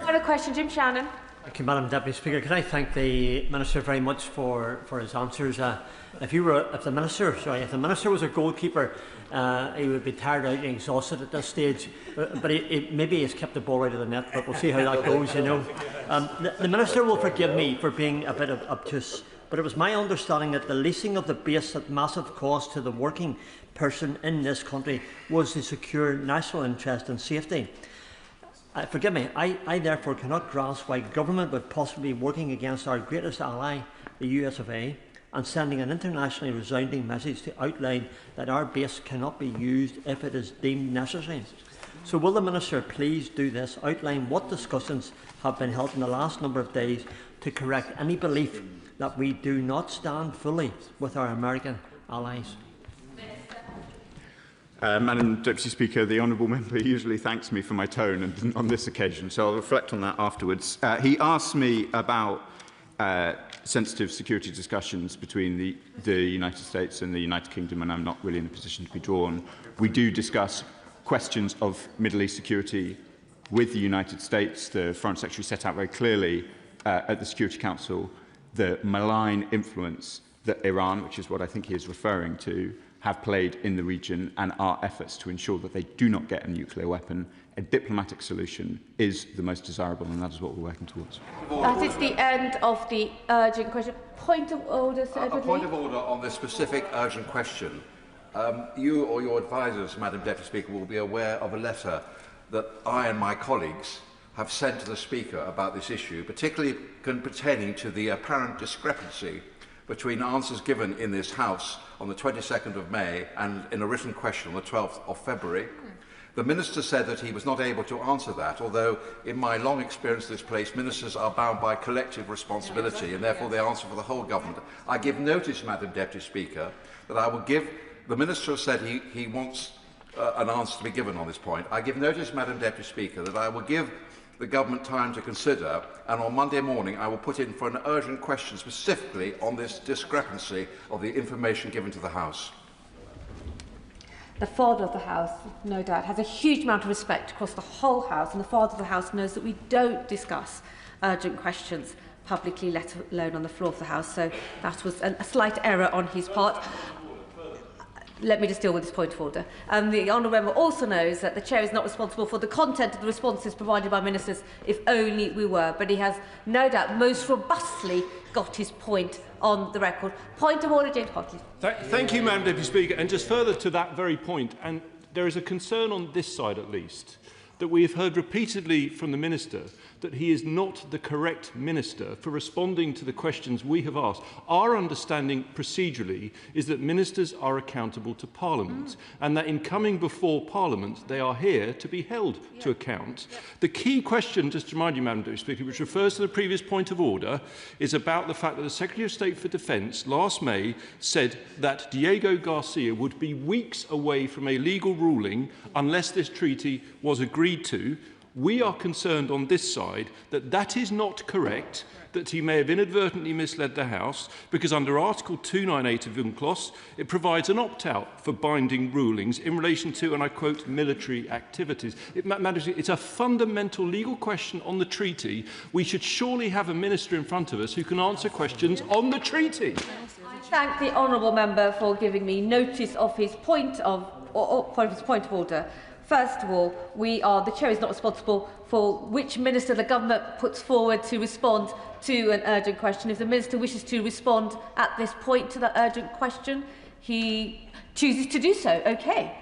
Got a question, Jim Shannon. Thank you, Madam Deputy Speaker. Can I thank the Minister very much for his answers? If the Minister was a goalkeeper, he would be tired out and exhausted at this stage. But maybe he's kept the ball out of the net. But we'll see how that goes. You know, the Minister will forgive me for being a bit obtuse. But it was my understanding that the leasing of the base at massive cost to the working person in this country was to secure national interest and safety. Forgive me, I therefore cannot grasp why government would possibly be working against our greatest ally, the US of A, and sending an internationally resounding message to outline that our base cannot be used if it is deemed necessary. So will the Minister please do this, outline what discussions have been held in the last number of days to correct any belief that we do not stand fully with our American allies? Madam Deputy Speaker, the honourable member usually thanks me for my tone and on this occasion, so I'll reflect on that afterwards. He asked me about sensitive security discussions between the United States and the United Kingdom, and I'm not really in a position to be drawn. We do discuss questions of Middle East security with the United States. The Foreign Secretary set out very clearly at the Security Council the malign influence that Iran, which is what I think he is referring to, have played in the region, and our efforts to ensure that they do not get a nuclear weapon. A diplomatic solution is the most desirable, and that is what we're working towards. That is the end of the urgent question. Point of order, Sir Edward. A point of order on this specific urgent question. You or your advisers, Madam Deputy Speaker, will be aware of a letter that I and my colleagues have sent to the Speaker about this issue, particularly pertaining to the apparent discrepancy between answers given in this House on the 22nd of May and in a written question on the 12th of February. The Minister said that he was not able to answer that, although in my long experience of this place, ministers are bound by collective responsibility and therefore they answer for the whole government. I give notice, Madam Deputy Speaker, that I will give... The Minister has said he wants an answer to be given on this point. I give notice, Madam Deputy Speaker, that I will give the government time to consider, and on Monday morning I will put in for an urgent question specifically on this discrepancy of the information given to the House. The Father of the House, no doubt, has a huge amount of respect across the whole House, and the Father of the House knows that we don't discuss urgent questions publicly, let alone on the floor of the House, so that was a slight error on his part. Let me just deal with this point of order. The honourable member also knows that the Chair is not responsible for the content of the responses provided by ministers, if only we were, but he has no doubt most robustly got his point on the record. Point of order, James Hotley. Thank you, Madam Deputy Speaker. And just further to that very point, and there is a concern on this side at least, that we have heard repeatedly from the Minister that he is not the correct Minister for responding to the questions we have asked. Our understanding procedurally is that ministers are accountable to Parliament and that in coming before Parliament they are here to be held to account. The key question, just to remind you, Madam Deputy Speaker, which refers to the previous point of order, is about the fact that the Secretary of State for Defence last May said that Diego Garcia would be weeks away from a legal ruling unless this treaty was agreed to. We are concerned on this side that that is not correct, that he may have inadvertently misled the House, because under Article 298 of UNCLOS, it provides an opt-out for binding rulings in relation to, and I quote, military activities. It's a fundamental legal question on the treaty. We should surely have a minister in front of us who can answer questions on the treaty. I thank the honourable member for giving me notice of his point of order. First of all, the Chair is not responsible for which minister the government puts forward to respond to an urgent question. If the minister wishes to respond at this point to the urgent question, he chooses to do so. Okay.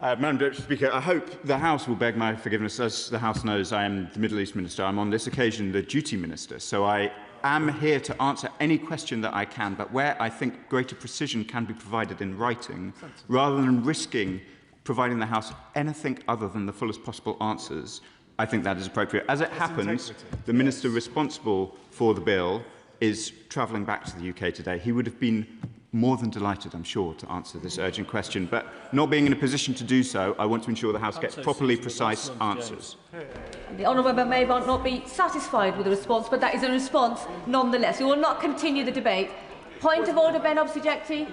Madam Deputy Speaker, I hope the House will beg my forgiveness. As the House knows, I am the Middle East Minister. I'm on this occasion the duty minister, so I am here to answer any question that I can, but where I think greater precision can be provided in writing, rather than risking providing the House anything other than the fullest possible answers, I think that is appropriate. As it happens, the Minister responsible for the bill is travelling back to the UK today. He would have been more than delighted, I'm sure, to answer this urgent question, but not being in a position to do so, I want to ensure the House gets properly precise answers. The honourable member may not be satisfied with the response, but that is a response nonetheless. We will not continue the debate. Point of order, Ben Obsujecti.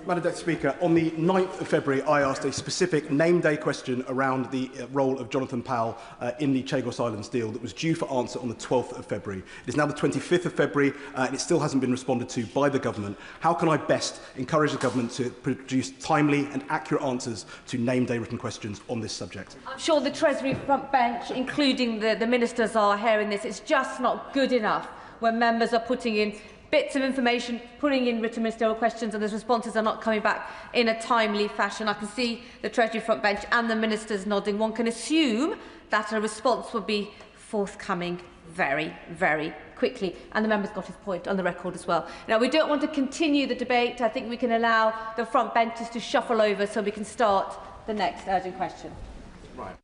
Madam Deputy Speaker, on the 9th of February, I asked a specific name-day question around the role of Jonathan Powell in the Chagos Islands deal that was due for answer on the 12th of February. It is now the 25th of February, and it still hasn't been responded to by the government. How can I best encourage the government to produce timely and accurate answers to name-day written questions on this subject? I'm sure the Treasury front bench, including the ministers, are hearing this. It's just not good enough when members are putting in bits of information, putting in written ministerial questions, and those responses are not coming back in a timely fashion. I can see the Treasury front bench and the ministers nodding. One can assume that a response will be forthcoming very, very quickly. And the member's got his point on the record as well. Now, we don't want to continue the debate. I think we can allow the front benches to shuffle over so we can start the next urgent question. Right.